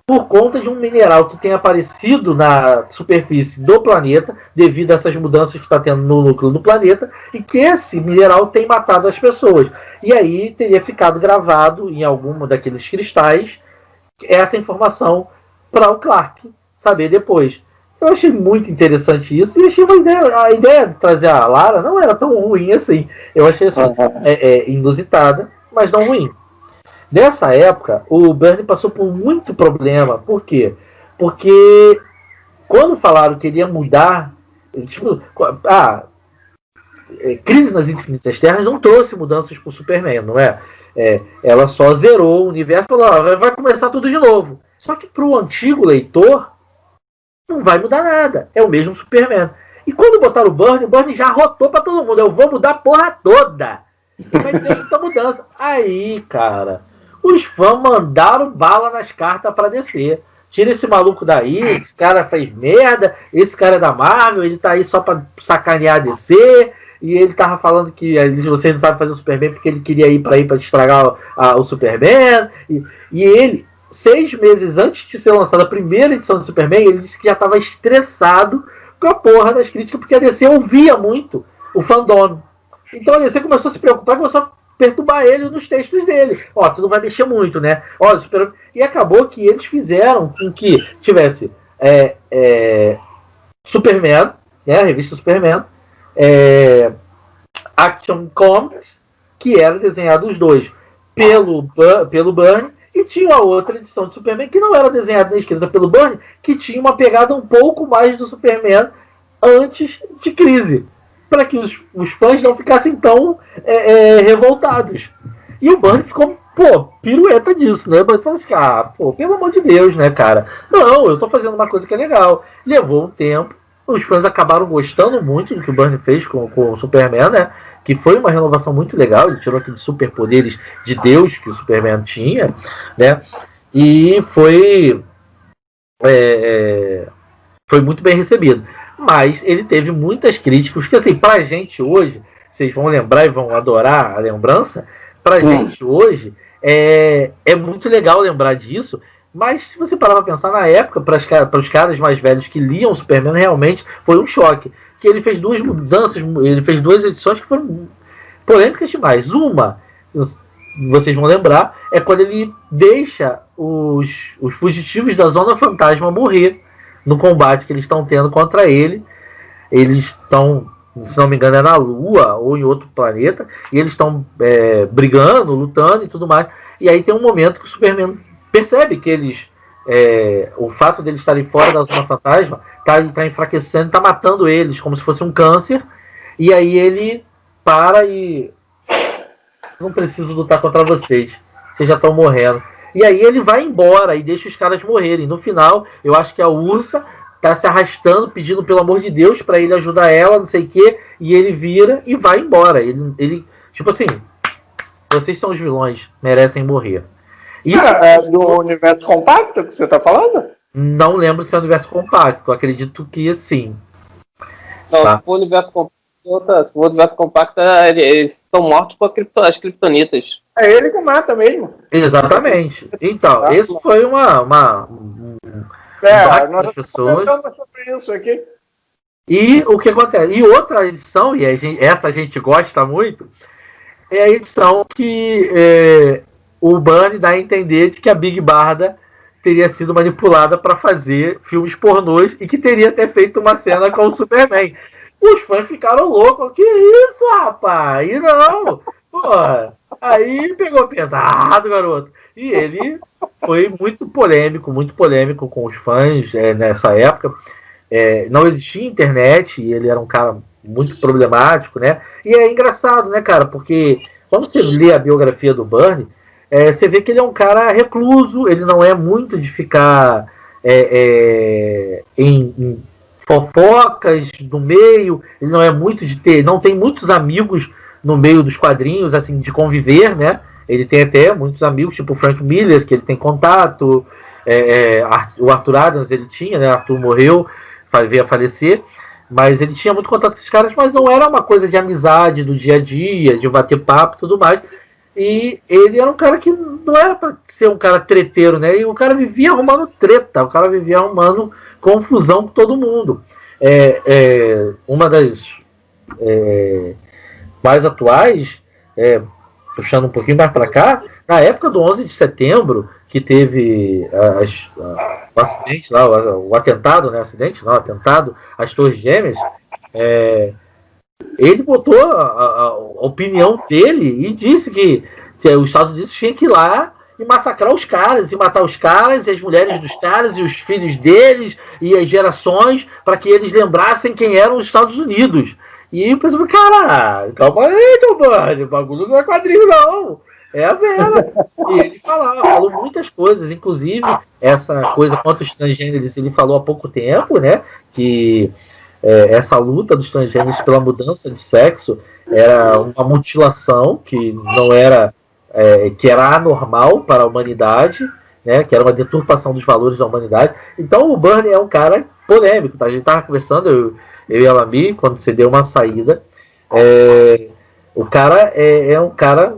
por conta de um mineral que tem aparecido na superfície do planeta, devido a essas mudanças que está tendo no núcleo do planeta, e que esse mineral tem matado as pessoas. E aí teria ficado gravado em algum daqueles cristais essa informação para o Clark saber depois. Eu achei muito interessante isso, e achei a ideia de trazer a Lara não era tão ruim assim. Eu achei assim, inusitada, mas não ruim. Nessa época, o Byrne passou por muito problema. Por quê? Porque quando falaram que ele ia mudar, Crise nas Infinitas Terras não trouxe mudanças para o Superman, não é? Ela só zerou o universo e falou, vai começar tudo de novo. Só que para o antigo leitor, não vai mudar nada. É o mesmo Superman. E quando botaram o Byrne já rotou para todo mundo. Eu vou mudar a porra toda. E vai ter muita mudança. Aí, cara, os fãs mandaram bala nas cartas para descer. Tira esse maluco daí, esse cara fez merda, esse cara é da Marvel, ele tá aí só para sacanear a DC, e ele tava falando que vocês não sabem fazer o Superman porque ele queria ir para estragar o Superman. E ele, 6 meses antes de ser lançada a primeira edição do Superman, ele disse que já estava estressado com a porra das críticas, porque a DC ouvia muito o fandom. Então a DC começou a se preocupar, começou a perturbar ele nos textos dele. Tu não vai mexer muito, né? E acabou que eles fizeram com que tivesse Superman, né? A revista Superman, Action Comics, que era desenhado os dois pelo Byrne, e tinha uma outra edição de Superman que não era desenhada nem escrita pelo Byrne, que tinha uma pegada um pouco mais do Superman antes de Crise, para que os fãs não ficassem tão revoltados. E o Byrne ficou, pirueta disso, né? O Byrne falou assim, pelo amor de Deus, né, cara? Não, eu tô fazendo uma coisa que é legal. Levou um tempo, os fãs acabaram gostando muito do que o Byrne fez com o Superman, né? Que foi uma renovação muito legal, ele tirou aqueles superpoderes de Deus que o Superman tinha, né? E foi muito bem recebido. mas ele teve muitas críticas, porque assim, pra gente hoje, vocês vão lembrar e vão adorar a lembrança, pra gente hoje é muito legal lembrar disso, mas se você parar pra pensar, na época, para os caras mais velhos que liam o Superman, realmente foi um choque, que ele fez duas mudanças, ele fez duas edições que foram polêmicas demais. Uma, vocês vão lembrar, é quando ele deixa os fugitivos da Zona Fantasma morrer no combate que eles estão tendo contra ele. Eles estão, se não me engano, é na Lua ou em outro planeta, e eles estão brigando, lutando e tudo mais. E aí tem um momento que o Superman percebe que eles, o fato deles estarem fora da Zona Fantasma tá enfraquecendo, tá matando eles como se fosse um câncer. E aí ele para e não preciso lutar contra vocês, vocês já estão morrendo. E aí ele vai embora e deixa os caras morrerem. No final, eu acho que a Ursa tá se arrastando, pedindo pelo amor de Deus para ele ajudar ela, não sei o quê, e ele vira e vai embora. Ele tipo assim, vocês são os vilões, merecem morrer. Isso é do universo compacto que você tá falando? Não lembro se é universo compacto, acredito que sim. Não, tá. O universo compacto, eles são mortos com as kryptonitas. É ele que mata mesmo. Exatamente. Então, esse foi nós das pessoas. Sobre isso aqui. E o que acontece? E outra edição, e essa a gente gosta muito, é a edição que o Byrne dá a entender de que a Big Barda teria sido manipulada para fazer filmes pornôs e que teria até feito uma cena com o Superman. Os fãs ficaram loucos. Que isso, rapaz? E não! Porra. Aí pegou pesado, garoto. E ele foi muito polêmico com os fãs nessa época. Não existia internet e ele era um cara muito problemático, né? E é engraçado, né, cara? Porque quando você lê a biografia do Byrne, você vê que ele é um cara recluso, ele não é muito de ficar em fofocas do meio, ele não é muito de ter, não tem muitos amigos no meio dos quadrinhos, assim, de conviver, né? Ele tem até muitos amigos, tipo o Frank Miller, que ele tem contato, o Arthur Adams ele tinha, né? Arthur morreu, veio a falecer, mas ele tinha muito contato com esses caras, mas não era uma coisa de amizade, do dia a dia, de bater papo e tudo mais. E ele era um cara que não era para ser um cara treteiro, né? E o cara vivia arrumando treta, o cara vivia arrumando confusão com todo mundo. Uma das mais atuais, puxando um pouquinho mais para cá, na época do 11 de setembro, que teve o acidente lá, o atentado, né? Atentado às Torres Gêmeas, ele botou a opinião dele e disse que os Estados Unidos tinham que ir lá e massacrar os caras, e matar os caras, e as mulheres dos caras, e os filhos deles, e as gerações, para que eles lembrassem quem eram os Estados Unidos. E o pessoal falou, cara, calma aí, Giovanni, o bagulho não é quadrinho, não. É a Vera. E ele falou muitas coisas, inclusive essa coisa contra os transgêneros, ele falou há pouco tempo, né, que essa luta dos transgêneros pela mudança de sexo era uma mutilação que não era, que era anormal para a humanidade, né, que era uma deturpação dos valores da humanidade. Então o Byrne é um cara polêmico, tá? A gente estava conversando, eu e a Lami, quando você deu uma saída, o cara é um cara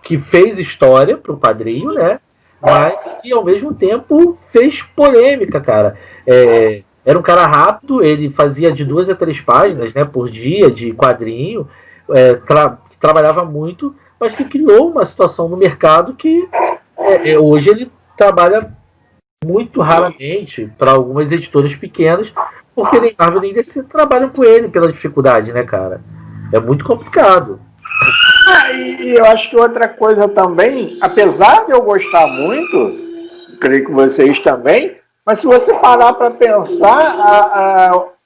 que fez história para o quadrinho, né, mas que ao mesmo tempo fez polêmica, cara. Era um cara rápido, ele fazia de 2 a 3 páginas, né, por dia de quadrinho, que trabalhava muito, mas que criou uma situação no mercado que hoje ele trabalha muito raramente para algumas editoras pequenas, porque nem Marvel nem DC trabalham com ele pela dificuldade, né, cara? É muito complicado. E eu acho que outra coisa também, apesar de eu gostar muito, creio que vocês também, mas se você parar para pensar,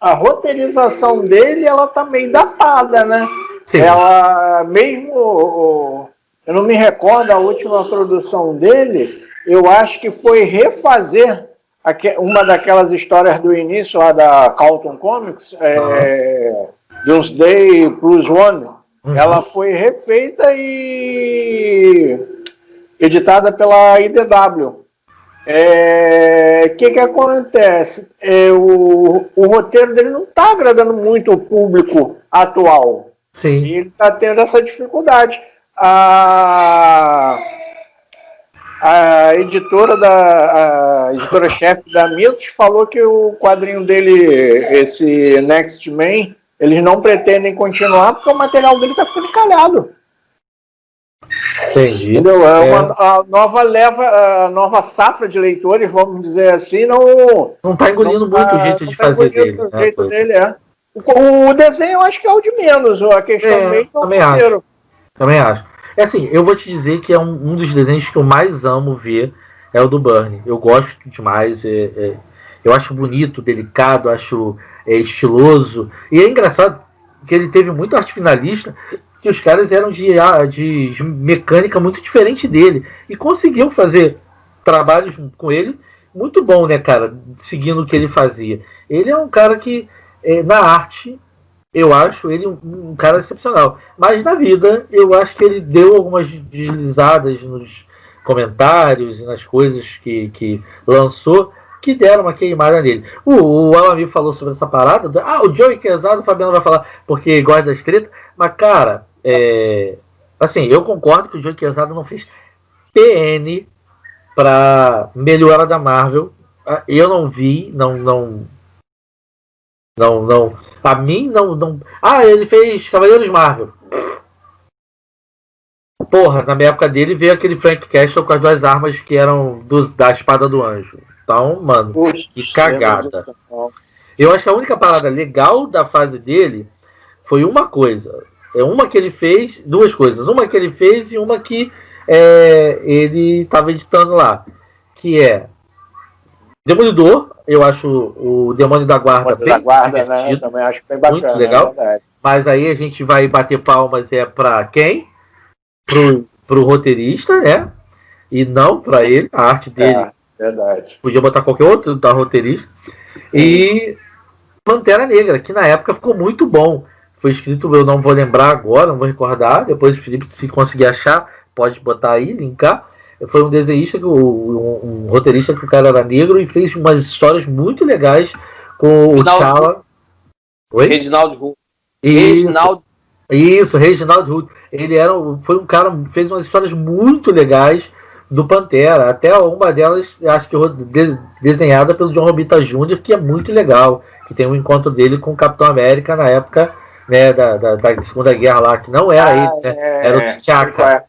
a roteirização dele, ela tá meio datada, né? Sim. Ela mesmo, eu não me recordo a última produção dele, eu acho que foi refazer uma daquelas histórias do início lá da Carlton Comics, Doomsday Plus One. Ela foi refeita e editada pela IDW. Que acontece? O roteiro dele não está agradando muito o público atual. Sim. E ele está tendo essa dificuldade. A editora-chefe da Mitos falou que o quadrinho dele, esse Next Man, eles não pretendem continuar porque o material dele está ficando encalhado. Entendi. Entendeu? A nova safra de leitores, vamos dizer assim, não está engolindo muito o jeito de fazer dele. O jeito dele o desenho eu acho que é o de menos, a questão meio também acho. Assim, eu vou te dizer que é um dos desenhos que eu mais amo ver, é o do Byrne. Eu gosto demais, eu acho bonito, delicado, acho estiloso. E é engraçado que ele teve muito arte finalista, que os caras eram de mecânica muito diferente dele. E conseguiu fazer trabalhos com ele muito bom, né, cara? Seguindo o que ele fazia. Ele é um cara que, na arte, eu acho ele um cara excepcional. Mas na vida, eu acho que ele deu algumas deslizadas nos comentários e nas coisas que lançou, que deram uma queimada nele. O Alami falou sobre essa parada. O Joey Quesada, o Fabiano vai falar porque gosta das tretas. Mas, cara, assim, eu concordo que o Joey Quesada não fez PN pra melhora da Marvel. Eu não vi, não. A mim, não. Ele fez Cavaleiros Marvel. Porra, na minha época dele veio aquele Frank Castle com as duas armas que eram da Espada do Anjo. Então, mano, que cagada. Eu acho que a única parada legal da fase dele foi uma coisa. Uma que ele fez, duas coisas. Uma que ele fez e uma que ele estava editando lá. Que é Demolidor. Eu acho o Demônio da Guarda bem divertido, né? Também acho bem bacana, muito legal. Mas aí a gente vai bater palmas para quem? Pro roteirista, né? E não para ele. A arte dele. Verdade. Podia botar qualquer outro da roteirista. E Pantera Negra, que na época ficou muito bom. Foi escrito, eu não vou lembrar agora, não vou recordar. Depois o Felipe, se conseguir achar, pode botar aí, linkar. Foi um desenhista, um roteirista que o cara era negro e fez umas histórias muito legais com o T'Challa. Oi? Reginald Hudson. Isso, Reginald Hudson. Ele foi um cara que fez umas histórias muito legais do Pantera. Até uma delas, acho que desenhada pelo John Romita Jr., que é muito legal. Que tem um encontro dele com o Capitão América na época, né, da Segunda Guerra lá, que não era ele, né? Era o T'Chaka.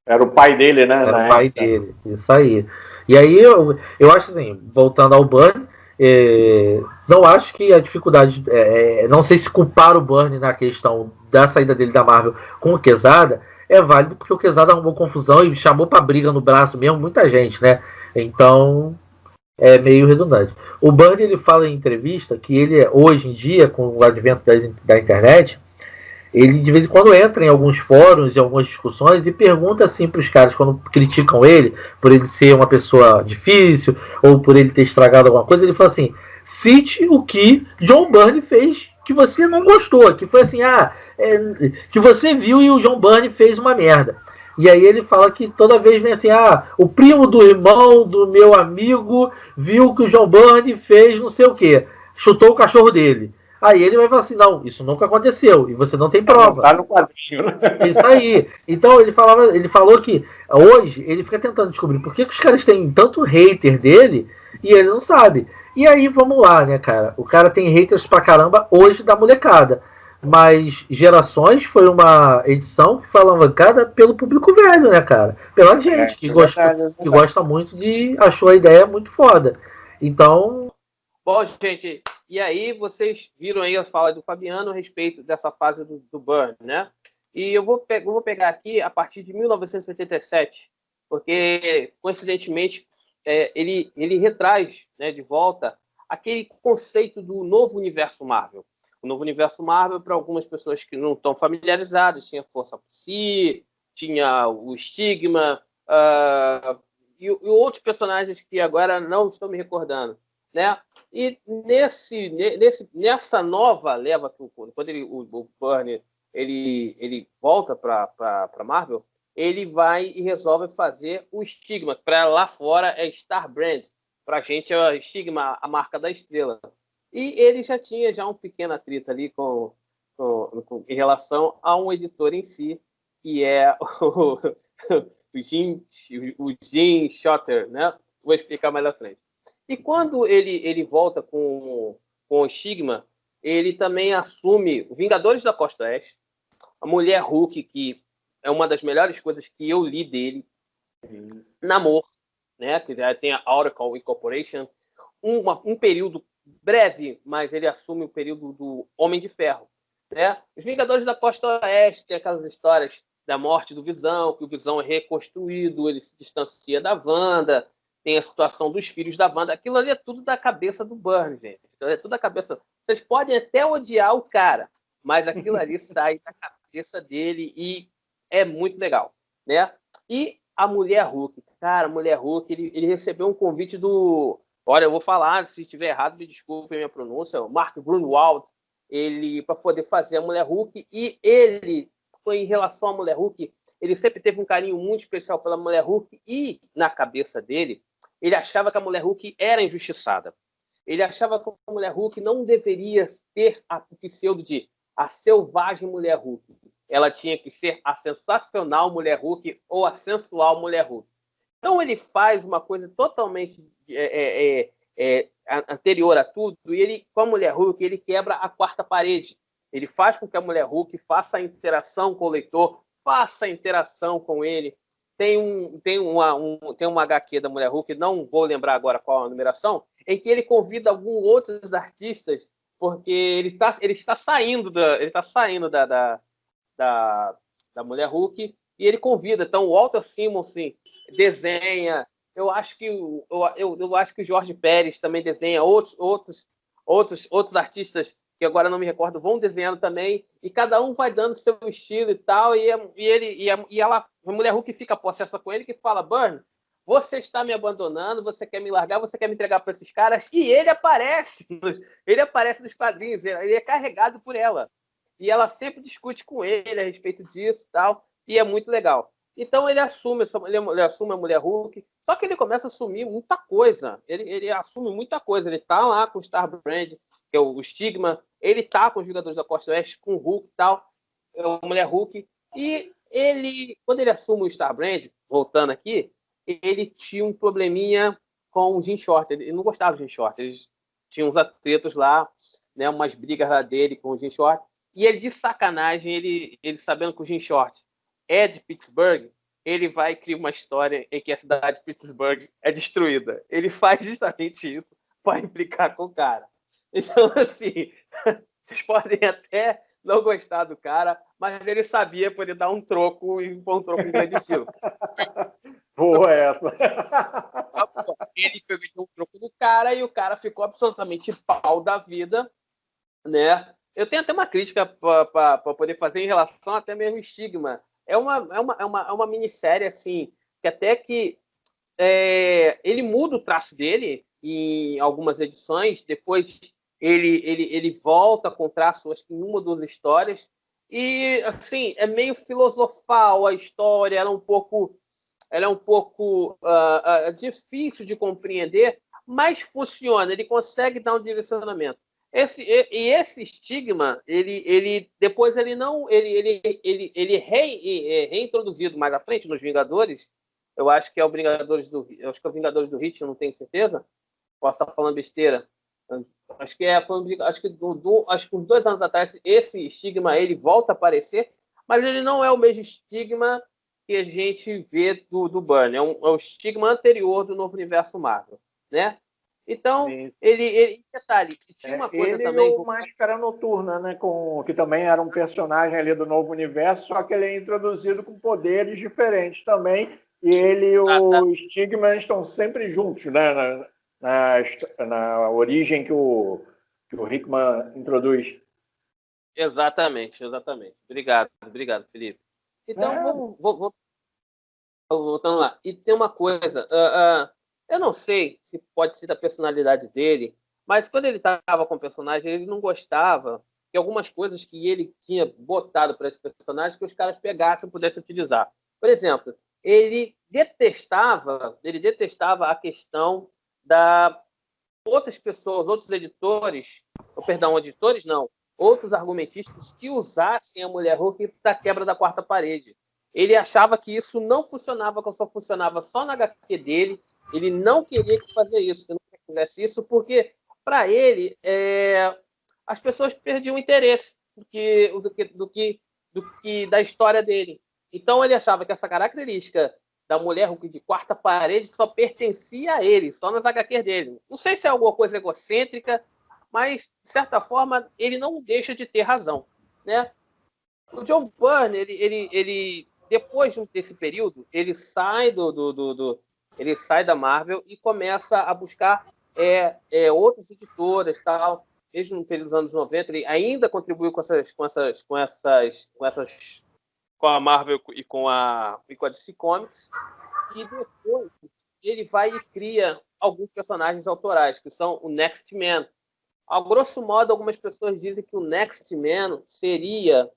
Era o pai dele, né? Era o pai dele, isso aí. E aí eu acho assim, voltando ao Byrne, não acho que a dificuldade, não sei se culpar o Byrne na questão da saída dele da Marvel com o Quesada é válido, porque o Quesada arrumou confusão e chamou pra briga no braço mesmo muita gente, né? Então é meio redundante. O Byrne, ele fala em entrevista que ele, hoje em dia, com o advento da internet, ele de vez em quando entra em alguns fóruns, em algumas discussões e pergunta assim para os caras, quando criticam ele por ele ser uma pessoa difícil ou por ele ter estragado alguma coisa, ele fala assim: cite o que John Byrne fez que você não gostou, que foi assim, que você viu e o John Byrne fez uma merda. E aí ele fala que toda vez vem assim, o primo do irmão do meu amigo viu que o John Byrne fez não sei o que, chutou o cachorro dele. Aí ele vai falar assim, não, isso nunca aconteceu, e você não tem prova. Tá no quadrinho. Isso aí. Então ele falou que hoje ele fica tentando descobrir por que os caras têm tanto hater dele e ele não sabe. E aí vamos lá, né, cara? O cara tem haters pra caramba hoje da molecada. Mas Gerações foi uma edição que foi alavancada pelo público velho, né, cara? Pela gente que gosta muito achou a ideia muito foda. Então... Bom, gente, e aí vocês viram aí a fala do Fabiano a respeito dessa fase do Byrne, né? E eu vou pegar aqui a partir de 1987, porque, coincidentemente, ele retraz, né, de volta aquele conceito do novo universo Marvel. O novo universo Marvel, para algumas pessoas que não estão familiarizadas, tinha Força Psi, tinha o Stigma, e outros personagens que agora não estou me recordando, né? E nessa nova leva, quando o Byrne ele volta para Marvel, ele vai e resolve fazer o Stigma, que para lá fora é Star Brand, para a gente é o Stigma, a marca da estrela. E ele já tinha um pequeno atrito ali em relação a um editor em si, que é o Jim Shooter, né? Vou explicar mais à frente. E quando ele volta com o Stigma, ele também assume Vingadores da Costa Oeste, a Mulher Hulk, que é uma das melhores coisas que eu li dele, Namor, né? Que tem a Oracle Incorporation, um período breve, mas ele assume o período do Homem de Ferro, né? Os Vingadores da Costa Oeste tem aquelas histórias da morte do Visão, que o Visão é reconstruído, ele se distancia da Wanda, tem a situação dos filhos da Wanda. Aquilo ali é tudo da cabeça do Byrne, gente. É tudo da cabeça. Vocês podem até odiar o cara, mas aquilo ali sai da cabeça dele e é muito legal, né? E a Mulher Hulk, cara, a Mulher Hulk, ele recebeu um convite do... Olha, eu vou falar, se estiver errado, me desculpe a minha pronúncia, o Mark Grunwald, ele para poder fazer a Mulher Hulk, e ele, em relação à Mulher Hulk, ele sempre teve um carinho muito especial pela Mulher Hulk, e na cabeça dele, ele achava que a Mulher Hulk era injustiçada. Ele achava que a Mulher Hulk não deveria ter o pseudo de a selvagem Mulher Hulk. Ela tinha que ser a sensacional Mulher Hulk ou a sensual Mulher Hulk. Então ele faz uma coisa totalmente anterior a tudo, e ele, com a Mulher Hulk, ele quebra a quarta parede. Ele faz com que a Mulher Hulk faça a interação com o leitor, faça a interação com ele. Tem uma HQ da Mulher Hulk, não vou lembrar agora qual a numeração, em que ele convida alguns outros artistas, porque ele está saindo da Mulher Hulk, e ele convida. Então, o Walter Simonson desenha. Eu acho que o Jorge Pérez também desenha, outros artistas que agora não me recordo vão desenhando também, e cada um vai dando seu estilo e tal, e a Mulher Hulk fica possessa com ele, que fala: Byrne, você está me abandonando, você quer me largar, você quer me entregar para esses caras, e ele aparece nos quadrinhos, ele é carregado por ela, e ela sempre discute com ele a respeito disso e tal, e é muito legal. Então ele assume a Mulher Hulk, só que ele começa a assumir muita coisa, ele assume muita coisa, ele tá lá com o Star Brand, que é o Stigma, ele tá com os Vingadores da Costa Oeste, com o Hulk e tal, a Mulher Hulk, e quando ele assume o Star Brand, voltando aqui, ele tinha um probleminha com o Jim Shorter, ele não gostava do Jim Shorter, eles tinham uns atritos lá, né, umas brigas lá dele com o Jim Shorter, e ele, de sacanagem, ele sabendo que o Jim Shorter é de Pittsburgh, ele vai criar uma história em que a cidade de Pittsburgh é destruída. Ele faz justamente isso para implicar com o cara. Então, assim, vocês podem até não gostar do cara, mas ele sabia poder dar um troco e pôr um troco em grande estilo. Boa essa. Ele pegou um troco do cara e o cara ficou absolutamente pau da vida, né? Eu tenho até uma crítica para poder fazer em relação até mesmo Stigma. É uma minissérie, assim, que até que ele muda o traço dele em algumas edições, depois ele volta com traço, acho que em uma ou duas histórias, e, assim, é meio filosofal a história, ela é um pouco difícil de compreender, mas funciona, ele consegue dar um direcionamento. Esse Stigma, depois ele reintroduzido mais à frente nos Vingadores. Eu acho que é o Vingadores do Hit, eu não tenho certeza. Posso estar falando besteira. Acho que uns 2 anos atrás esse Stigma ele volta a aparecer, mas ele não é o mesmo Stigma que a gente vê do Byrne. É o Stigma anterior do novo universo Marvel, né? Então, detalhe, tinha uma coisa ele também... E o Máscara Noturna, né, que também era um personagem ali do novo universo, só que ele é introduzido com poderes diferentes também, e ele e o Stigma estão sempre juntos, né, na origem que o Hickman introduz. Exatamente. Obrigado, Felipe. Então, voltando lá. E tem uma coisa... eu não sei se pode ser da personalidade dele, mas quando ele estava com o personagem, ele não gostava que algumas coisas que ele tinha botado para esse personagem que os caras pegassem e pudessem utilizar. Por exemplo, ele detestava a questão da outras pessoas, outros editores, ou, perdão, editores não, outros argumentistas que usassem a mulher Hulk da quebra da quarta parede. Ele achava que isso não funcionava, que só funcionava só na HQ dele. Ele não queria que fazer isso, que não fizesse isso, porque para ele as pessoas perdiam interesse do que da história dele. Então ele achava que essa característica da mulher Hulk de quarta parede só pertencia a ele, só nas HQs dele. Não sei se é alguma coisa egocêntrica, mas, de certa forma, ele não deixa de ter razão, né? O John Byrne, ele depois desse período, ele sai ele sai da Marvel e começa a buscar outras editoras, tal. Mesmo no período dos anos 90, ele ainda contribuiu com a Marvel e com a DC Comics. E depois ele vai e cria alguns personagens autorais, que são o Next Man. A grosso modo, algumas pessoas dizem que o Next Man seria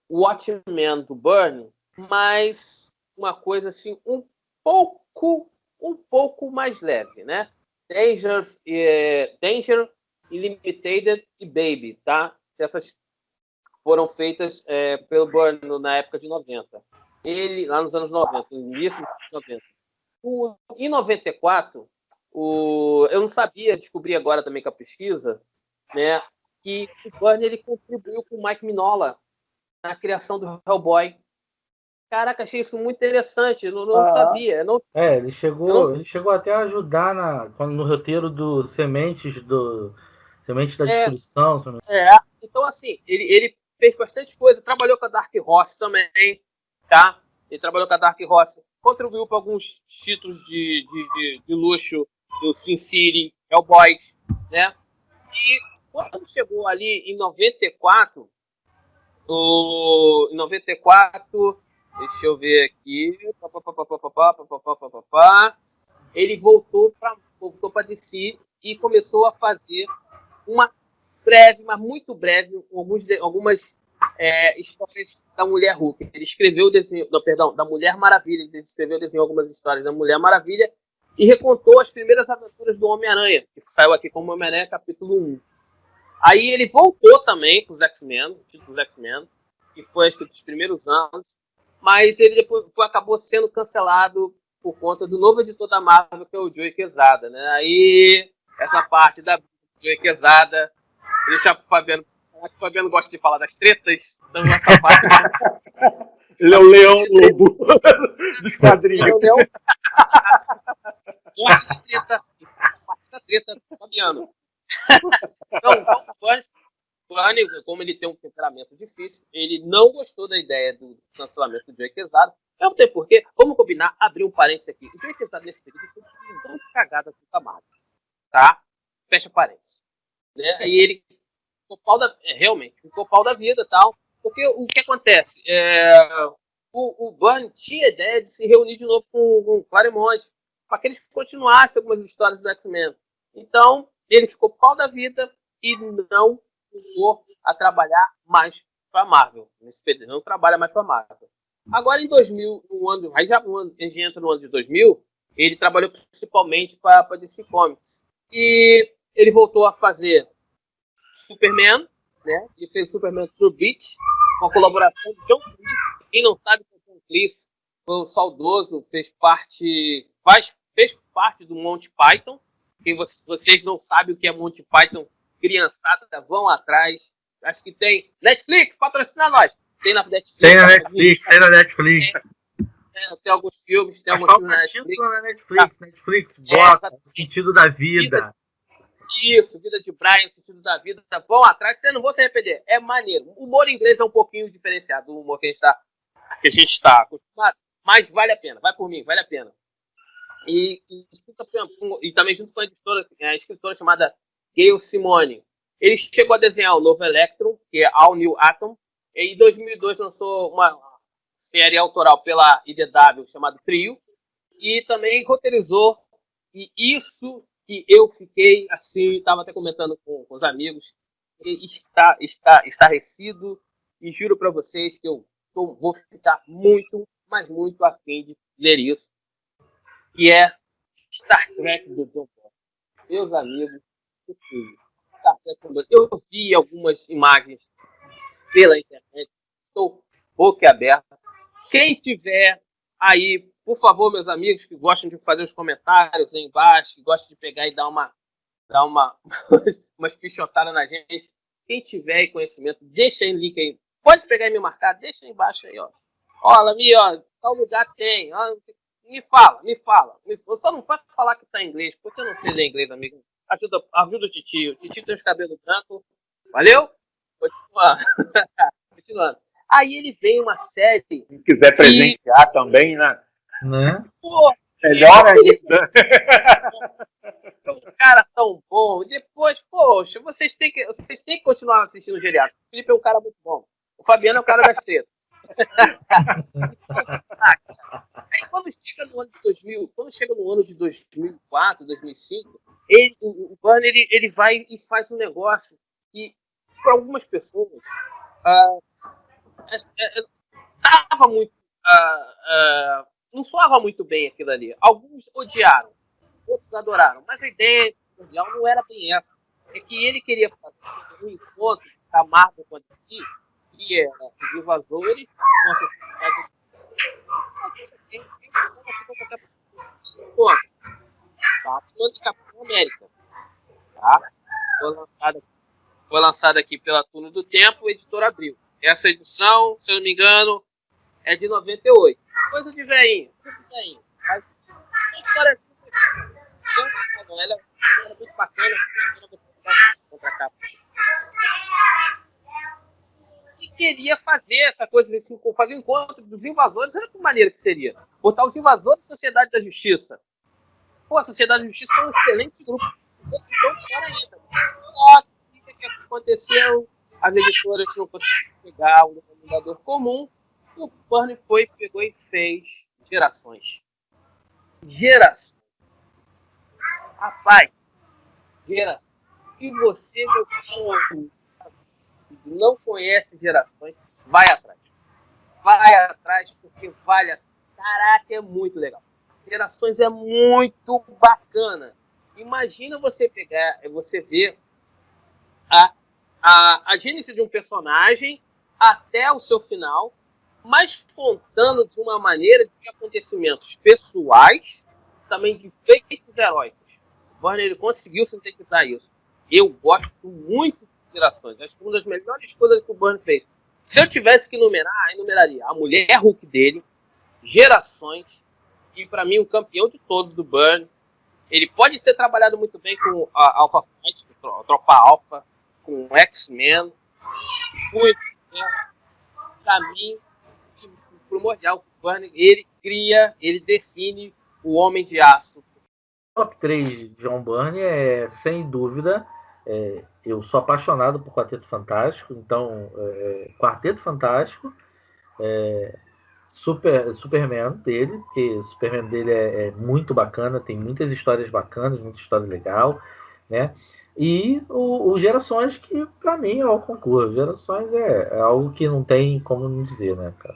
o Watchmen do Byrne, mas uma coisa assim um pouco mais leve, né? Danger, Limited e Baby, tá? Essas foram feitas pelo Byrne na época de 90. Ele, lá nos anos 90, no início dos anos 90. Em 94, eu não sabia, descobri agora também com a pesquisa, né, que o Byrne ele contribuiu com o Mike Mignola na criação do Hellboy. Caraca, achei isso muito interessante, eu não sabia. Ele chegou até a ajudar no roteiro do Sementes da Destruição. Então, assim, ele fez bastante coisa, trabalhou com a Dark Horse também, tá? Ele trabalhou com a Dark Horse, contribuiu para alguns títulos de luxo do Sin City, Hellboy, né? E quando chegou ali em 94, deixa eu ver aqui, ele voltou para DC e começou a fazer uma breve, mas muito breve, algumas histórias da Mulher Hulk. Ele escreveu o desenho, da Mulher Maravilha. Ele escreveu, desenhou algumas histórias da Mulher Maravilha e recontou as primeiras aventuras do Homem-Aranha, que saiu aqui como Homem-Aranha capítulo 1. Aí ele voltou também com os X-Men, títulos X-Men, que foi acho que dos primeiros anos, mas ele depois acabou sendo cancelado por conta do novo editor da Marvel, que é o Joey Quesada, né? Aí essa parte da Joey Quesada deixa o Fabiano. O Fabiano gosta de falar das tretas, então essa parte. Ele é o leão lobo dos quadrinhos. Gosta de treta. Parte da treta, Fabiano. Então, o Byrne, como ele tem um temperamento difícil, ele não gostou da ideia do cancelamento do Joey Quesada. Eu não sei porquê. Vamos combinar, abrir um parênteses aqui. O Joey Quesada, nesse período, foi um tanto cagada com o Camargo. Tá? Fecha parênteses. Né? E ele realmente ficou pau da vida e tal. Porque o que acontece? O Byrne tinha a ideia de se reunir de novo com o Claremont para que eles continuassem algumas histórias do X-Men. Então, ele ficou pau da vida e não continuou a trabalhar mais para a Marvel. Nesse período, não trabalha mais para a Marvel. Agora, em 2000, a gente entra no ano de 2000, ele trabalhou principalmente para a DC Comics. E ele voltou a fazer Superman, né? Ele fez Superman True Beat, com a colaboração de John Cleese. Quem não sabe que o John Cleese foi o saudoso, fez parte do Monty Python. Quem vocês não sabem o que é Monty Python, criançada, vão atrás. Acho que tem Netflix, patrocina nós. Tem na Netflix. Tem na Netflix. Tem alguns filmes, tem alguns filmes na Netflix. Netflix, bota o sentido da vida. Isso, Vida de Brian, Sentido da Vida, vão atrás, vocês não vão se arrepender. É maneiro. O humor inglês é um pouquinho diferenciado do humor que a gente está acostumado, mas vale a pena, vai por mim, vale a pena. E também junto com a escritora chamada Gail Simone. Ele chegou a desenhar o novo Electron, que é All New Atom, e em 2002 lançou uma série autoral pela IDW chamada Trio, e também roteirizou, e isso que eu fiquei assim, estava até comentando com os amigos, estarrecido, e juro para vocês que eu vou ficar muito, mas muito afim de ler isso, que é Star Trek do John Byrne. Meus amigos, Star Trek do John Byrne. Eu vi algumas imagens pela internet, estou boquiaberta. Quem tiver aí, por favor, meus amigos que gostam de fazer os comentários aí embaixo, que gostam de pegar e dar uma umas pichotadas na gente, quem tiver aí conhecimento, deixa aí o link aí. Pode pegar e me marcar, deixa aí embaixo aí, ó. Ó, Lami, ó, tal lugar tem. Ó, me fala. Eu só não vai falar que tá em inglês, porque eu não sei ler inglês, amigo. Ajuda o Titio. O Titio tem os cabelos brancos. Valeu? Continuando. Aí ele vem uma série. Se quiser presentear também, né? Pô, melhor ainda. Um cara tão bom. Depois, poxa, vocês têm que continuar assistindo o Geriátrico. O Felipe é um cara muito bom. O Fabiano é o cara das tretas. Aí quando chega no ano de 2000, quando chega no ano de 2004, 2005, o Byrne ele vai e faz um negócio que para algumas pessoas tava muito não soava muito bem aquilo ali. Alguns odiaram, outros adoraram, mas a ideia mundial não era bem essa. É que ele queria fazer um encontro da Marvel com a DC, que era os invasores com a sociedade. Batman e Capitão América. Tá? Foi lançado aqui pela Túnel do Tempo, editora Abril. Essa edição, se eu não me engano, é de 98. Coisa de velhinho. Mas a história assim, ela era muito bacana. Contra a capa. E queria fazer essa coisa assim, fazer o encontro dos invasores. Olha que maneira que seria. Botar os invasores da Sociedade da Justiça. Pô, a Sociedade da Justiça é um excelente grupo. Eles estão fora ainda. Só que o que aconteceu? As editoras não conseguiram pegar um denominador comum. E o Byrne pegou e fez Gerações. Rapaz, Gerações. Se você, meu povo, não conhece Gerações, vai atrás. Vai atrás, porque vale a... Caraca, é muito legal. Gerações é muito bacana. Imagina você pegar, você ver a gênese de um personagem até o seu final, mas contando de uma maneira de acontecimentos pessoais, também de feitos heróicos. O Byrne, ele conseguiu sintetizar isso. Eu gosto muito de Gerações. Acho que uma das melhores coisas que o Byrne fez. Se eu tivesse que enumerar, enumeraria a Mulher Hulk dele, Gerações, e para mim o campeão de todos do Byrne. Ele pode ter trabalhado muito bem com a Alpha Flight, a Tropa Alpha, com o X-Men, muito bem. Para mim, o primordial, o Byrne, ele define o Homem de Aço. Top 3 de John Byrne é, sem dúvida, eu sou apaixonado por Quarteto Fantástico, então, Quarteto Fantástico, Superman dele, porque o Superman dele é muito bacana, tem muitas histórias bacanas, muita história legal, né? E o Gerações, que pra mim é o concurso. Gerações é algo que não tem como não dizer, né, cara?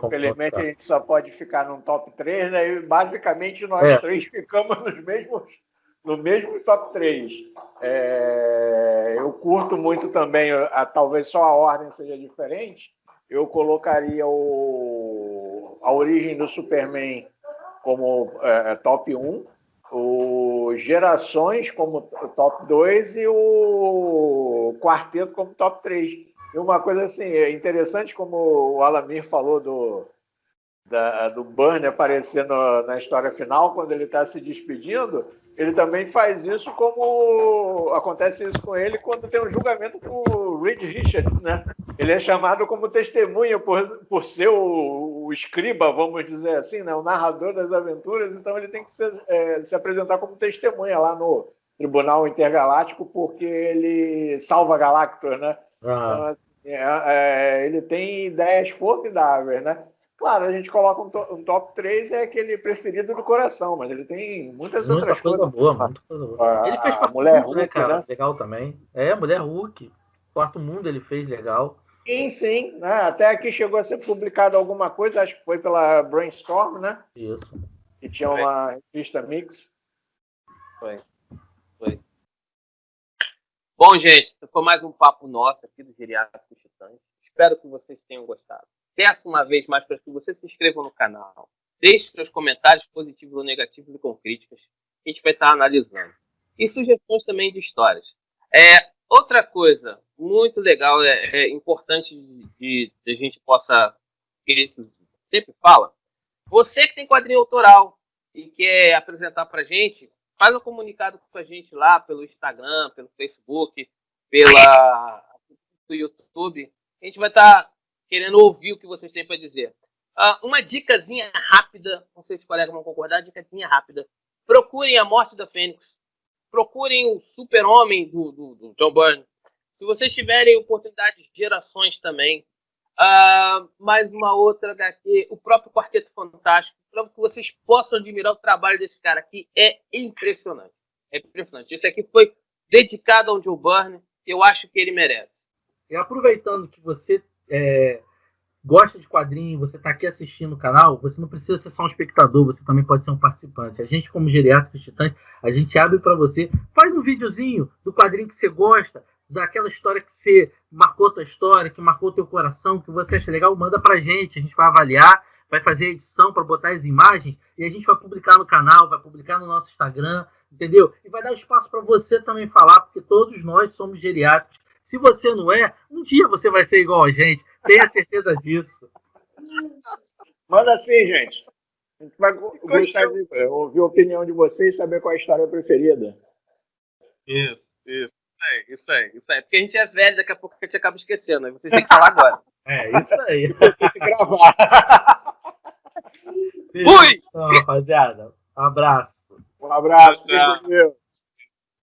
Infelizmente a gente só pode ficar num top 3, né? E basicamente nós três ficamos no mesmo top 3. Eu curto muito também, talvez só a ordem seja diferente. Eu colocaria a origem do Superman como top 1, o Gerações como top 2 e o Quarteto como top 3. E uma coisa assim, é interessante como o Alamir falou do Byrne aparecer na história final, quando ele está se despedindo, ele também faz isso como acontece isso com ele quando tem um julgamento com o Reed Richards, né? Ele é chamado como testemunha por ser o escriba, vamos dizer assim, né? O narrador das aventuras, então ele tem que se apresentar como testemunha lá no Tribunal Intergaláctico, porque ele salva Galactus, né? Então, assim, ele tem ideias formidáveis, né? Claro, a gente coloca um top 3, é aquele preferido do coração, mas ele tem muita outras coisas. Muita coisa boa. Ele fez Quarto Mulher Mundo, Hulk, né, cara? Né? Legal também. Mulher Hulk. Quarto Mundo ele fez legal. Sim, sim. Né? Até aqui chegou a ser publicado alguma coisa, acho que foi pela Brainstorm, né? Isso. Que tinha uma revista mix. Foi. Bom, gente, foi mais um papo nosso aqui do Geriátricos Titãs. Espero que vocês tenham gostado. Peço uma vez mais para que você se inscreva no canal. Deixe seus comentários positivos ou negativos e com críticas. A gente vai estar analisando. E sugestões também de histórias. Outra coisa muito legal, importante de a gente possa, que a gente sempre fala, você que tem quadrinho autoral e quer apresentar para a gente, faz um comunicado com a gente lá pelo Instagram, pelo Facebook, pelo YouTube. A gente vai estar querendo ouvir o que vocês têm para dizer. Uma dicasinha rápida, não sei se os colegas vão concordar, dicasinha rápida. Procurem A Morte da Fênix. Procurem o Super-Homem do John Byrne. Se vocês tiverem oportunidade de gerações também, mais uma outra HQ, o próprio Quarteto Fantástico, para que vocês possam admirar o trabalho desse cara aqui. É impressionante. É impressionante. Esse aqui foi dedicado ao John Byrne. Eu acho que ele merece. E aproveitando que você gosta de quadrinho, você está aqui assistindo o canal, você não precisa ser só um espectador, você também pode ser um participante. A gente, como Geriátricos Titãs, a gente abre para você, faz um videozinho do quadrinho que você gosta, daquela história que você marcou tua história, que marcou teu coração, que você acha legal, manda pra gente, a gente vai avaliar, vai fazer a edição para botar as imagens e a gente vai publicar no canal, vai publicar no nosso Instagram, entendeu? E vai dar espaço para você também falar, porque todos nós somos geriátricos. Se você não é, um dia você vai ser igual a gente, tenha certeza disso. Manda assim, gente. A gente vai gostar de ouvir a opinião de vocês e saber qual é a história preferida. Isso aí. Porque a gente é velho, daqui a pouco a gente acaba esquecendo. Aí vocês têm que falar agora. Isso aí. Tem que gravar. Fui! Então, rapaziada, um abraço. Um abraço. Fique com Deus.